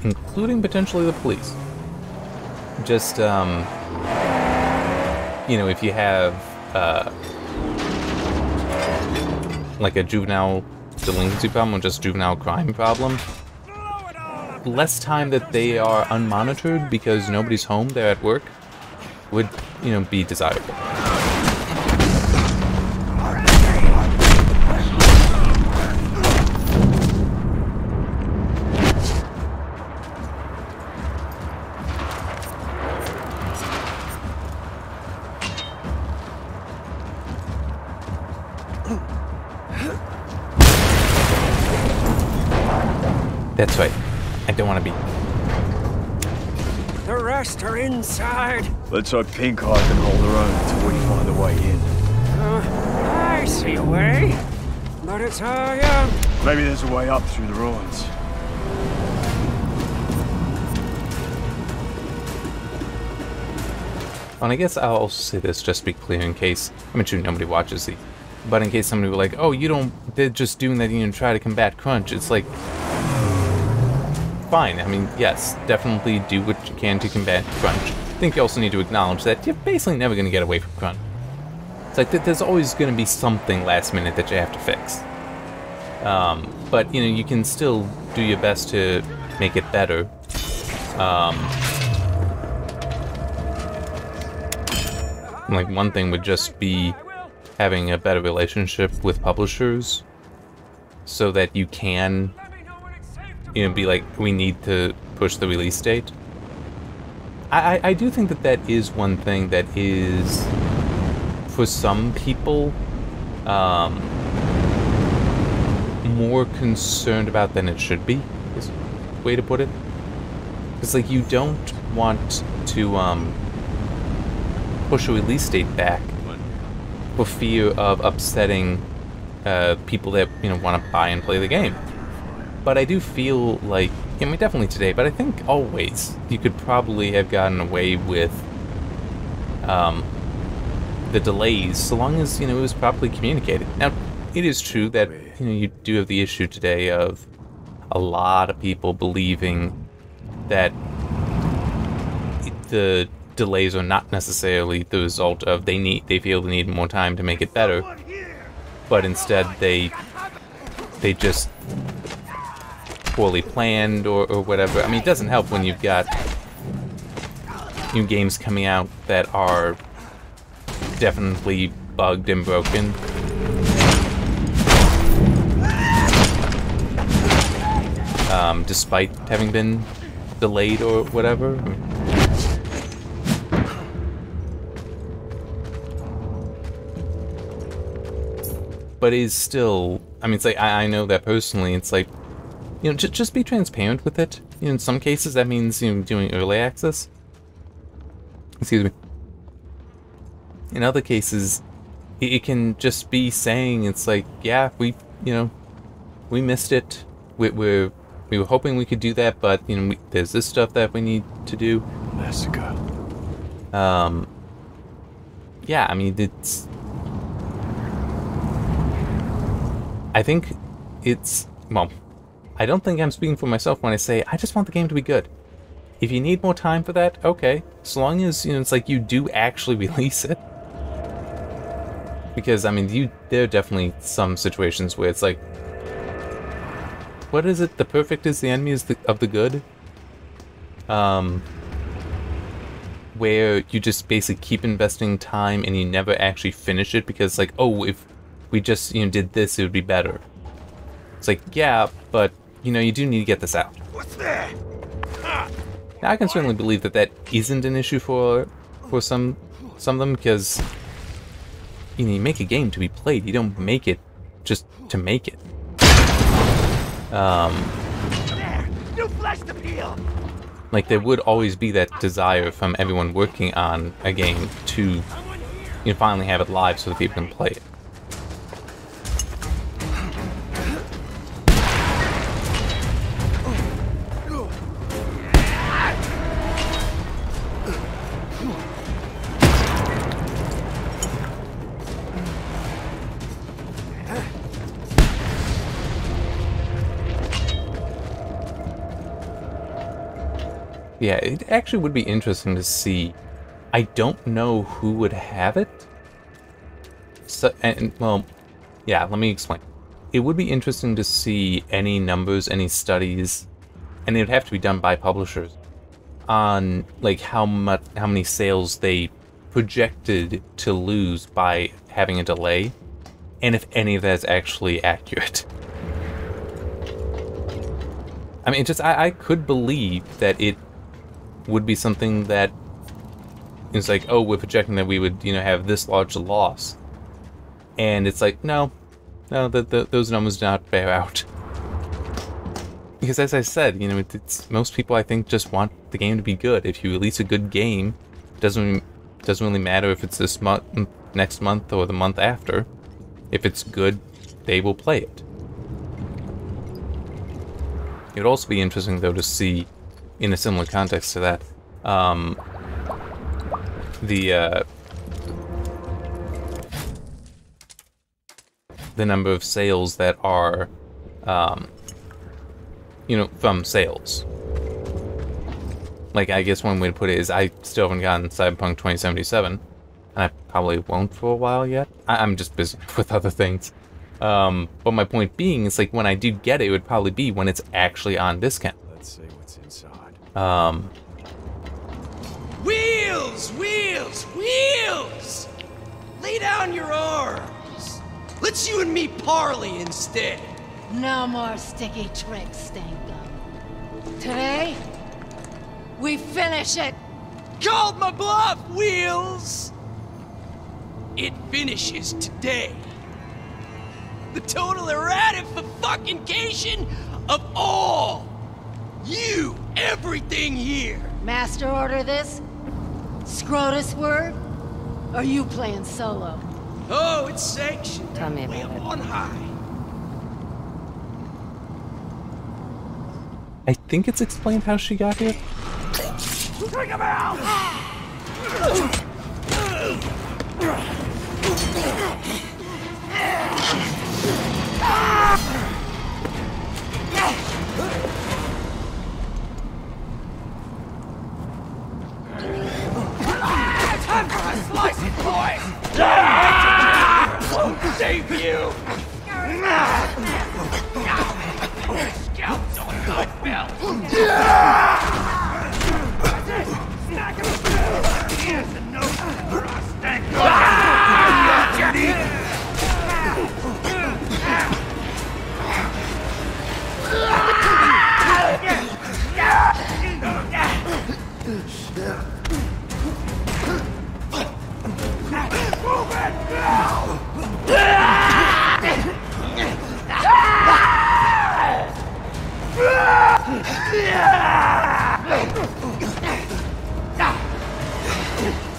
Including potentially the police. Just, you know, if you have like a juvenile delinquency problem or just juvenile crime problem, less time that they are unmonitored because nobody's home, they're at work, would, you know, be desirable. That's right. I don't want to be. The rest are inside. Let's hope Pink Eye can hold her own until we find a way in. I see a way. But it's Maybe there's a way up through the ruins. And I guess I'll also say this just to be clear in case, I'm sure nobody watches these, but in case somebody were like, oh, they're just doing that, you know, try to combat crunch. It's like, fine. I mean, yes, definitely do what you can to combat crunch. I think you also need to acknowledge that you're basically never going to get away from crunch. It's like there's always going to be something last minute that you have to fix. But, you know, you can still do your best to make it better. Like, one thing would just be having a better relationship with publishers so that you can, you know, be like, we need to push the release date. I do think that that is one thing that is, for some people, more concerned about than it should be, is a way to put it. It's like, you don't want to push a release date back for fear of upsetting people that, you know, want to buy and play the game. But I do feel like, I mean, definitely today, but I think always, you could probably have gotten away with the delays, so long as, you know, it was properly communicated. Now, it is true that, you know, you do have the issue today of a lot of people believing that the delays are not necessarily the result of they feel they need more time to make it better, but instead they just poorly planned or whatever. I mean, it doesn't help when you've got new games coming out that are definitely bugged and broken. Despite having been delayed or whatever. But it is still, I mean, it's like, I know that personally, it's like, you know, just be transparent with it. You know, in some cases, that means, you know, doing early access. Excuse me. In other cases, it can just be saying, it's like, yeah, we missed it. We were hoping we could do that, but, you know, there's this stuff that we need to do. Massacre. Yeah, I mean, it's... I think it's... Well, I don't think I'm speaking for myself when I say I just want the game to be good. If you need more time for that, okay. So long as, you know, it's like you do actually release it. Because, I mean, there are definitely some situations where it's like... What is it? The perfect is the enemy of the good? Where you just basically keep investing time and you never actually finish it because, like, oh, if we just, you know, did this, it would be better. It's like, yeah, but, you know, you do need to get this out. What's there? Now, I can certainly believe that that isn't an issue for some of them, because, you know, you make a game to be played. You don't make it just to make it. New flesh to peel. Like, there would always be that desire from everyone working on a game to, you know, finally have it live so that people can play it. Yeah, it actually would be interesting to see. I don't know who would have it. So, well, yeah, let me explain. It would be interesting to see any numbers, any studies, and it would have to be done by publishers, on like how many sales they projected to lose by having a delay, and if any of that is actually accurate. I mean, I could believe that it would be something that is like, oh, we're projecting that we would, have this large loss. And it's like, no, those numbers do not bear out. Because as I said, it's most people, I think, just want the game to be good. If you release a good game, it doesn't really matter if it's this month, next month, or the month after. If it's good, they will play it. It would also be interesting, though, to see, in a similar context to that, the number of sales that are, from sales. Like, I guess one way to put it is I still haven't gotten Cyberpunk 2077, and I probably won't for a while yet. I'm just busy with other things. But my point being is, like, when I do get it, it would probably be when it's actually on discount. Let's see what's inside. Wheels! Wheels! Wheels! Lay down your arms. Let's you and me parley instead. No more sticky tricks, Stink Gum. Today, we finish it. Called my bluff, Wheels! It finishes today. The total erratification of all. You, everything here. Master order this? Scrotus word? Or you playing solo? Oh, it's sanctioned. Tell me Way about up it. on high. I think it's explained how she got here. Bring him out! Time for a slice it, boy! Won't save you! Scouts on my belt! Snack him! Here's a note for us, thank Move it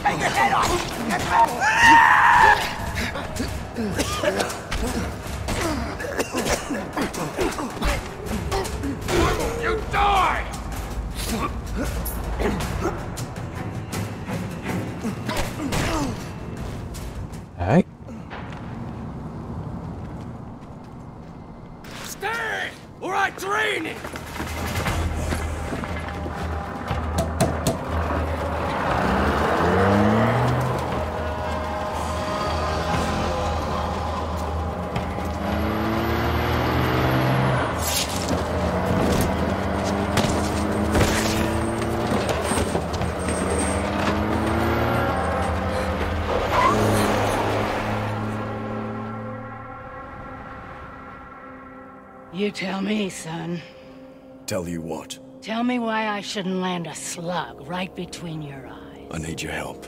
Take your head off! You die! Alright. Stay! Or I drain it! You tell me, son. Tell you what? Tell me why I shouldn't land a slug right between your eyes. I need your help.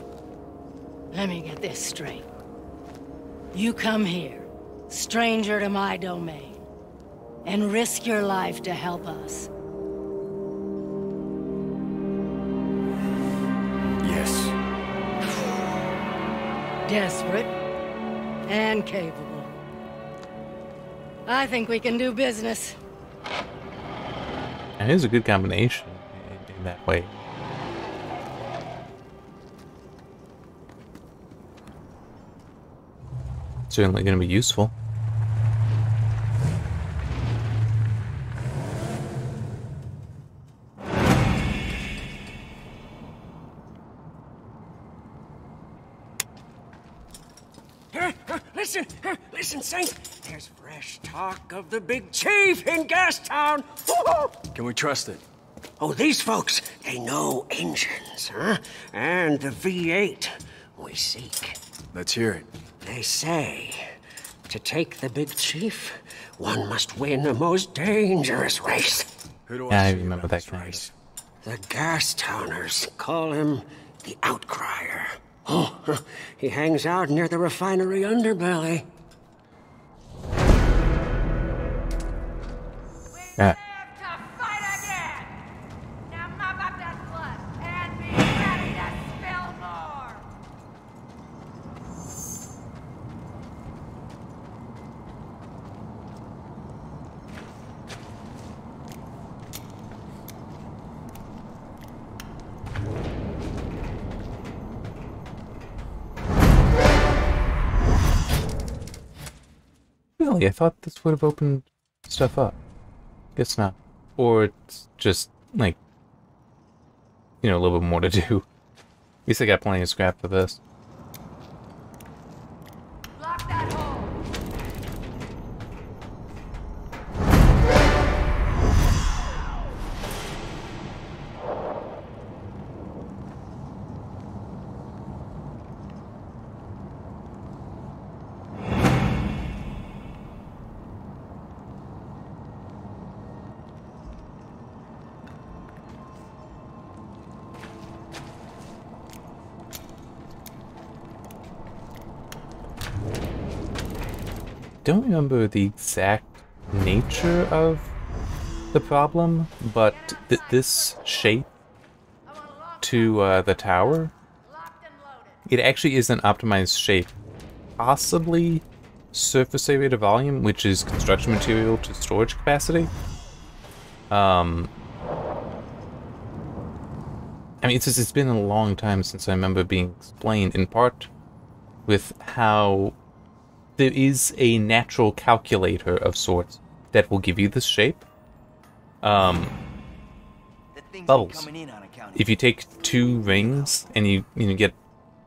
Let me get this straight. You come here, stranger to my domain, and risk your life to help us. Yes. Desperate and capable. I think we can do business. It is a good combination in that way. Certainly going to be useful. Listen, listen, Saint. There's fresh talk of the big chief in Gastown. Can we trust it? Oh, these folks, they know engines, huh? And the V8 we seek. Let's hear it. They say, to take the big chief, one must win a most dangerous race. Who do Yeah, I see remember about that this kind race? The Gastowners call him the Outcrier. Oh, he hangs out near the refinery underbelly. Yeah. To fight again! Now mop up that blood and be ready to spill more! Really? I thought this would have opened stuff up. Guess not. Or it's just, like, you know, a little bit more to do. At least I got plenty of scrap for this. Block that hole! Don't remember the exact nature of the problem, but this shape to the tower, it actually is an optimized shape. Possibly surface area to volume, which is construction material to storage capacity. I mean, it's been a long time since I remember being explained, in part with how there is a natural calculator of sorts that will give you this shape. Bubbles. If you take two rings and you get a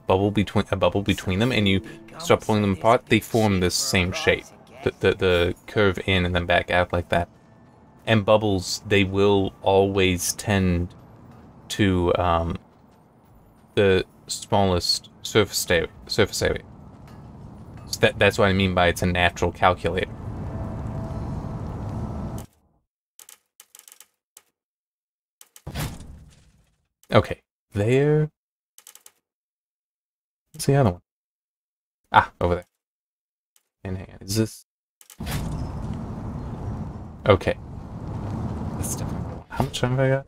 bubble between them and you start pulling them apart, they form this same shape. The curve in and then back out like that. And bubbles, they will always tend to the smallest surface area. So that's what I mean by it's a natural calculator. Okay, there. What's the other one? Ah, over there. And hang on, is this? Okay. That's different. How much time have I got?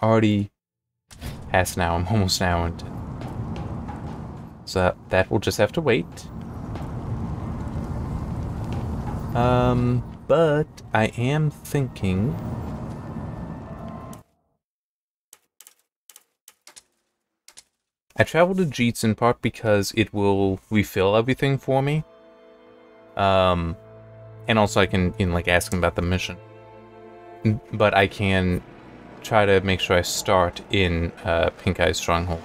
Already past an hour. I'm almost an hour into. So that will just have to wait. But I am thinking. I traveled to Jeets in part because it will refill everything for me. And also I can, like, ask him about the mission. But I can try to make sure I start in Pink Eye's Stronghold.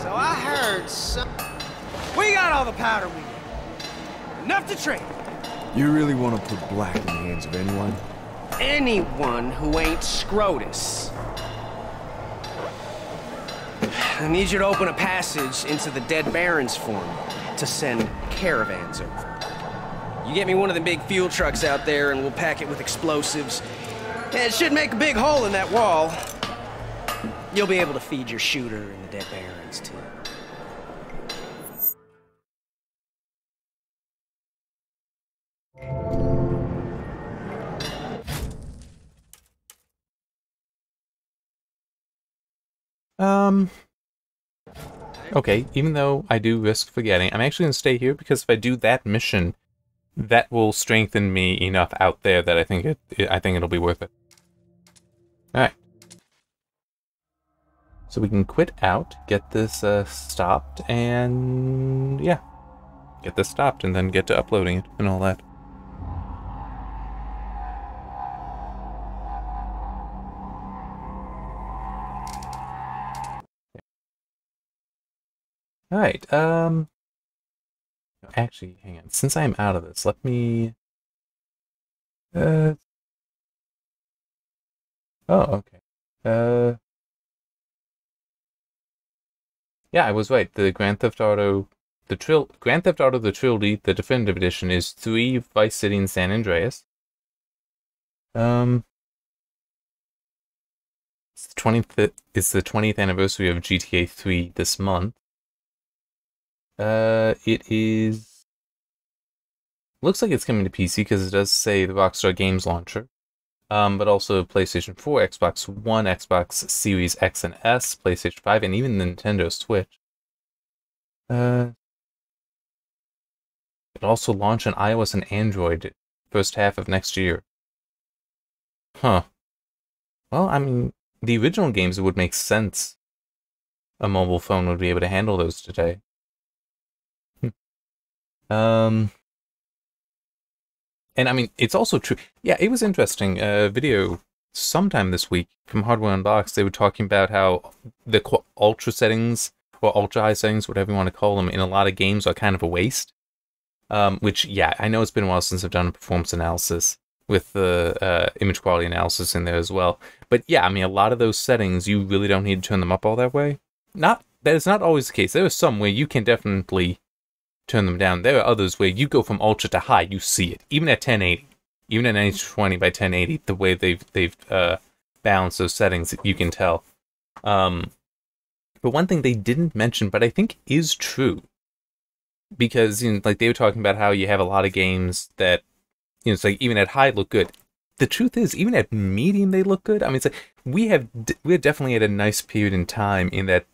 So I heard some... We got all the powder we need. Enough to trade. You really want to put Black in the hands of anyone? Anyone who ain't Scrotus. I need you to open a passage into the Dead Barons form to send caravans over. You get me one of the big fuel trucks out there and we'll pack it with explosives. And it should make a big hole in that wall. You'll be able to feed your shooter in the Dead Barons too. Okay, even though I do risk forgetting, I'm actually going to stay here because if I do that mission, that will strengthen me enough out there that I think it'll be worth it. Alright. So we can quit out, get this stopped, and yeah. Get this stopped and then get to uploading it and all that. Alright, actually, hang on. Since I'm out of this, let me... oh, okay. Yeah, I was right. The Grand Theft Auto... Grand Theft Auto the Trilogy, the Definitive Edition, is 3, Vice City, and San Andreas. It's the 20th anniversary of GTA 3 this month. It is... Looks like it's coming to PC because it does say the Rockstar Games Launcher. But also PlayStation 4, Xbox One, Xbox Series X and S, PlayStation 5, and even the Nintendo Switch. It also launch on iOS and Android first half of next year. Huh. Well, I mean, the original games, it would make sense a mobile phone would be able to handle those today. And I mean, it's also true. Yeah, it was interesting. Video sometime this week from Hardware Unboxed, they were talking about how the ultra settings or ultra high settings, whatever you want to call them, in a lot of games are kind of a waste. Which, yeah, I know it's been a while since I've done a performance analysis with the image quality analysis in there as well. But yeah, I mean, a lot of those settings, you really don't need to turn them up all that way. That is not always the case. There are some where you can definitely turn them down. There are others where you go from ultra to high, you see it. Even at 1080, even at 920 by 1080, the way they've balanced those settings, you can tell. But one thing they didn't mention, but I think is true, because like they were talking about how you have a lot of games that it's like even at high look good. The truth is, even at medium they look good. I mean, it's like we're definitely at a nice period in time in that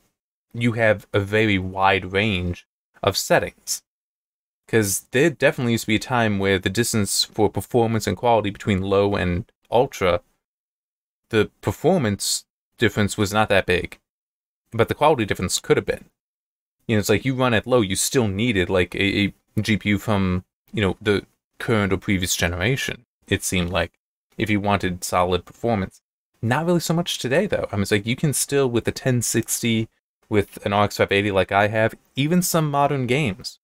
you have a very wide range of settings. Because there definitely used to be a time where the distance for performance and quality between low and ultra, the performance difference was not that big, but the quality difference could have been. It's like you run at low, you still needed like a GPU from, the current or previous generation, it seemed like, if you wanted solid performance. Not really so much today, though. I mean, it's like you can still, with the 1060, with an RX 580 like I have, even some modern games,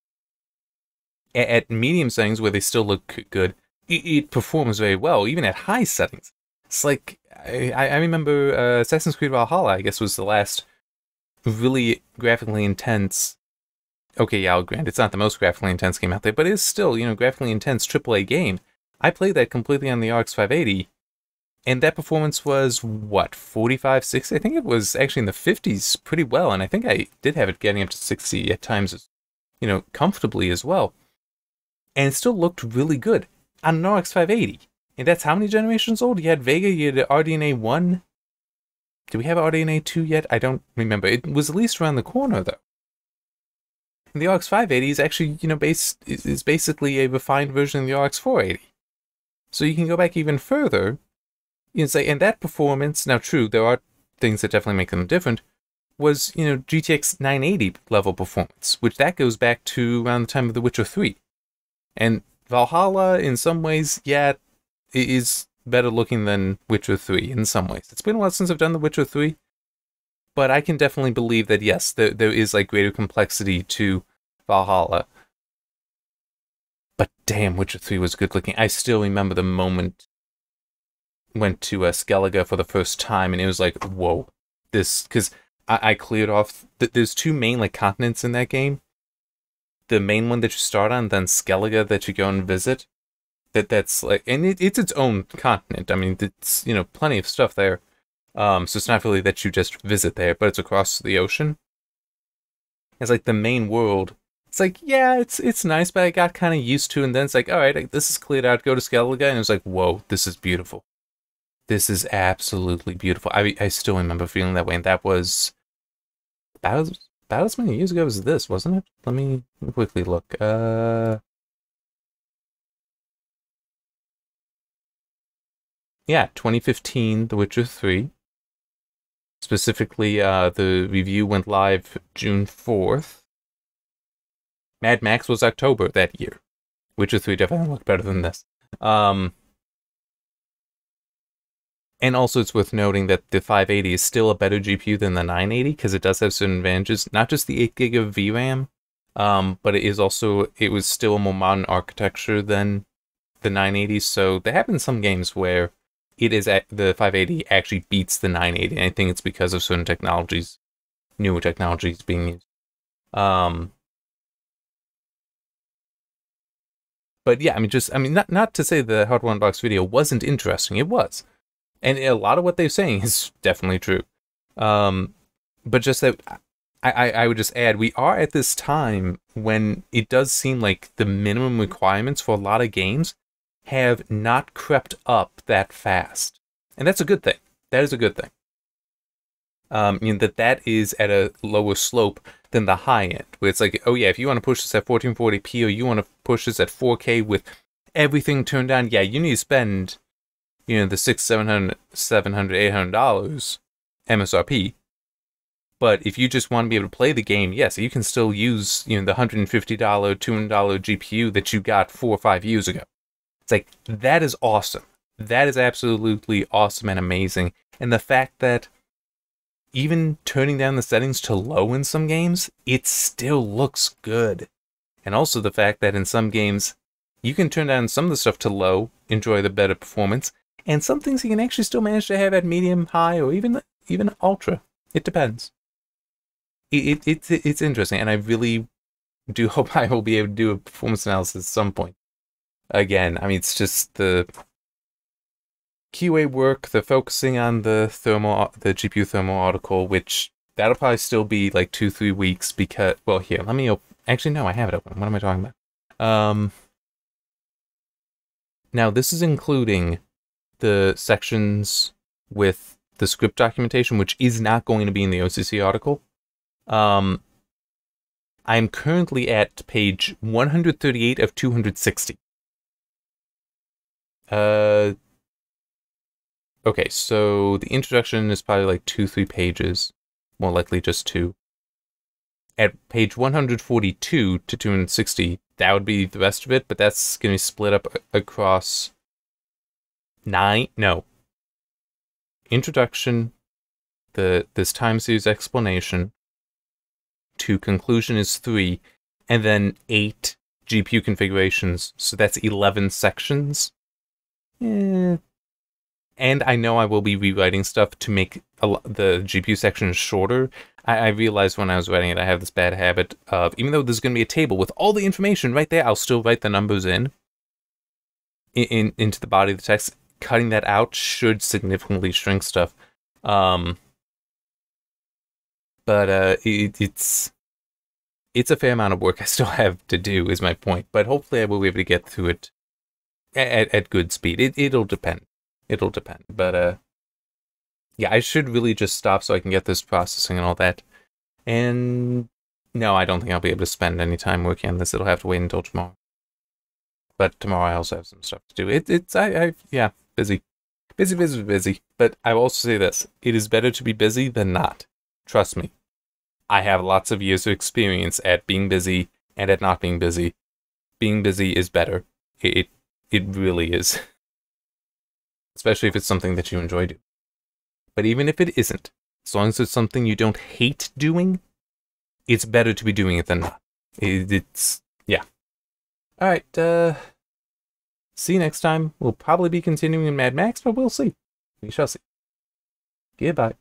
at medium settings where they still look good, it performs very well, even at high settings. It's like, I remember Assassin's Creed Valhalla, I guess, was the last really graphically intense... Okay, yeah, I'll grant it's not the most graphically intense game out there, but it is still, graphically intense AAA game. I played that completely on the RX 580, and that performance was, what, 45, 60? I think it was actually in the 50s pretty well, and I think I did have it getting up to 60 at times, comfortably as well. And it still looked really good on an RX 580. And that's how many generations old? You had Vega, you had RDNA 1. Do we have RDNA 2 yet? I don't remember. It was at least around the corner, though. And the RX 580 is actually, is basically a refined version of the RX 480. So you can go back even further. You can say, and that performance, now true, there are things that definitely make them different, was, GTX 980 level performance, which that goes back to around the time of The Witcher 3. And Valhalla, in some ways, yeah, it is better looking than Witcher 3 in some ways. It's been a while since I've done The Witcher 3, but I can definitely believe that, yes, there is like greater complexity to Valhalla. But damn, Witcher 3 was good looking. I still remember the moment went to Skellige for the first time, and it was like, whoa, this, because I cleared off, there's two main like continents in that game. The main one that you start on, then Skellige that you go and visit. That's like, and it's its own continent. I mean, it's, plenty of stuff there. So it's not really that you just visit there, but it's across the ocean. It's like the main world. It's like, yeah, it's nice, but I got kind of used to it, and then it's like, all right, this is cleared out, go to Skellige, and it was like, whoa, this is beautiful. This is absolutely beautiful. I still remember feeling that way, and that was about as many years ago as this, wasn't it? Let me quickly look. Yeah, 2015, The Witcher 3. Specifically, the review went live June 4th. Mad Max was October that year. Witcher 3 definitely looked better than this. And also it's worth noting that the 580 is still a better GPU than the 980 because it does have certain advantages. Not just the 8 gig of VRAM, but it was still a more modern architecture than the 980. So there have been some games where the 580 actually beats the 980. And I think it's because of certain technologies, newer technologies being used. But yeah, not to say the Hardware Unboxed video wasn't interesting. It was. And a lot of what they're saying is definitely true. But just that, I would just add, we are at this time when it does seem like the minimum requirements for a lot of games have not crept up that fast. And that's a good thing. That is a good thing. That is at a lower slope than the high end, where it's like, oh yeah, if you want to push this at 1440p or you want to push this at 4K with everything turned on, yeah, you need to spend, the $600, $700, $800 MSRP. But if you just want to be able to play the game, yes, you can still use, the $150, $200 GPU that you got 4 or 5 years ago. It's like, that is awesome. That is absolutely awesome and amazing. And the fact that even turning down the settings to low in some games, it still looks good. And also the fact that in some games, you can turn down some of the stuff to low, enjoy the better performance, and some things you can actually still manage to have at medium, high, or even ultra. It depends. It's interesting, and I really do hope I will be able to do a performance analysis at some point. Again, it's just the QA work, the focusing on the GPU thermal article, which that'll probably still be like 2-3 weeks because, well, here, let me actually, no, I have it open. What am I talking about? Now, this is including the sections with the script documentation, which is not going to be in the OCC article. I'm currently at page 138 of 260. Okay, so the introduction is probably like 2-3 pages, more likely just 2. At page 142 to 260, that would be the rest of it, but that's going to be split up across 9, no. Introduction, this time series explanation, to conclusion is 3, and then 8 GPU configurations, so that's 11 sections. And I know I will be rewriting stuff to make the GPU section shorter. I realized when I was writing it, I have this bad habit of, even though there's going to be a table with all the information right there, I'll still write the numbers into the body of the text. Cutting that out should significantly shrink stuff. But it's a fair amount of work I still have to do, is my point. But hopefully I will be able to get through it at good speed. It'll depend. It'll depend. But yeah, I should really just stop so I can get this processing and all that. And no, I don't think I'll be able to spend any time working on this. It'll have to wait until tomorrow. But tomorrow I also have some stuff to do. Yeah, busy. Busy. But I will also say this. It is better to be busy than not. Trust me. I have lots of years of experience at being busy and at not being busy. Being busy is better. It really is. Especially if it's something that you enjoy doing. But even if it isn't, as long as it's something you don't hate doing, it's better to be doing it than not. Yeah. Alright, see you next time. We'll probably be continuing in Mad Max, but we'll see. We shall see. Goodbye.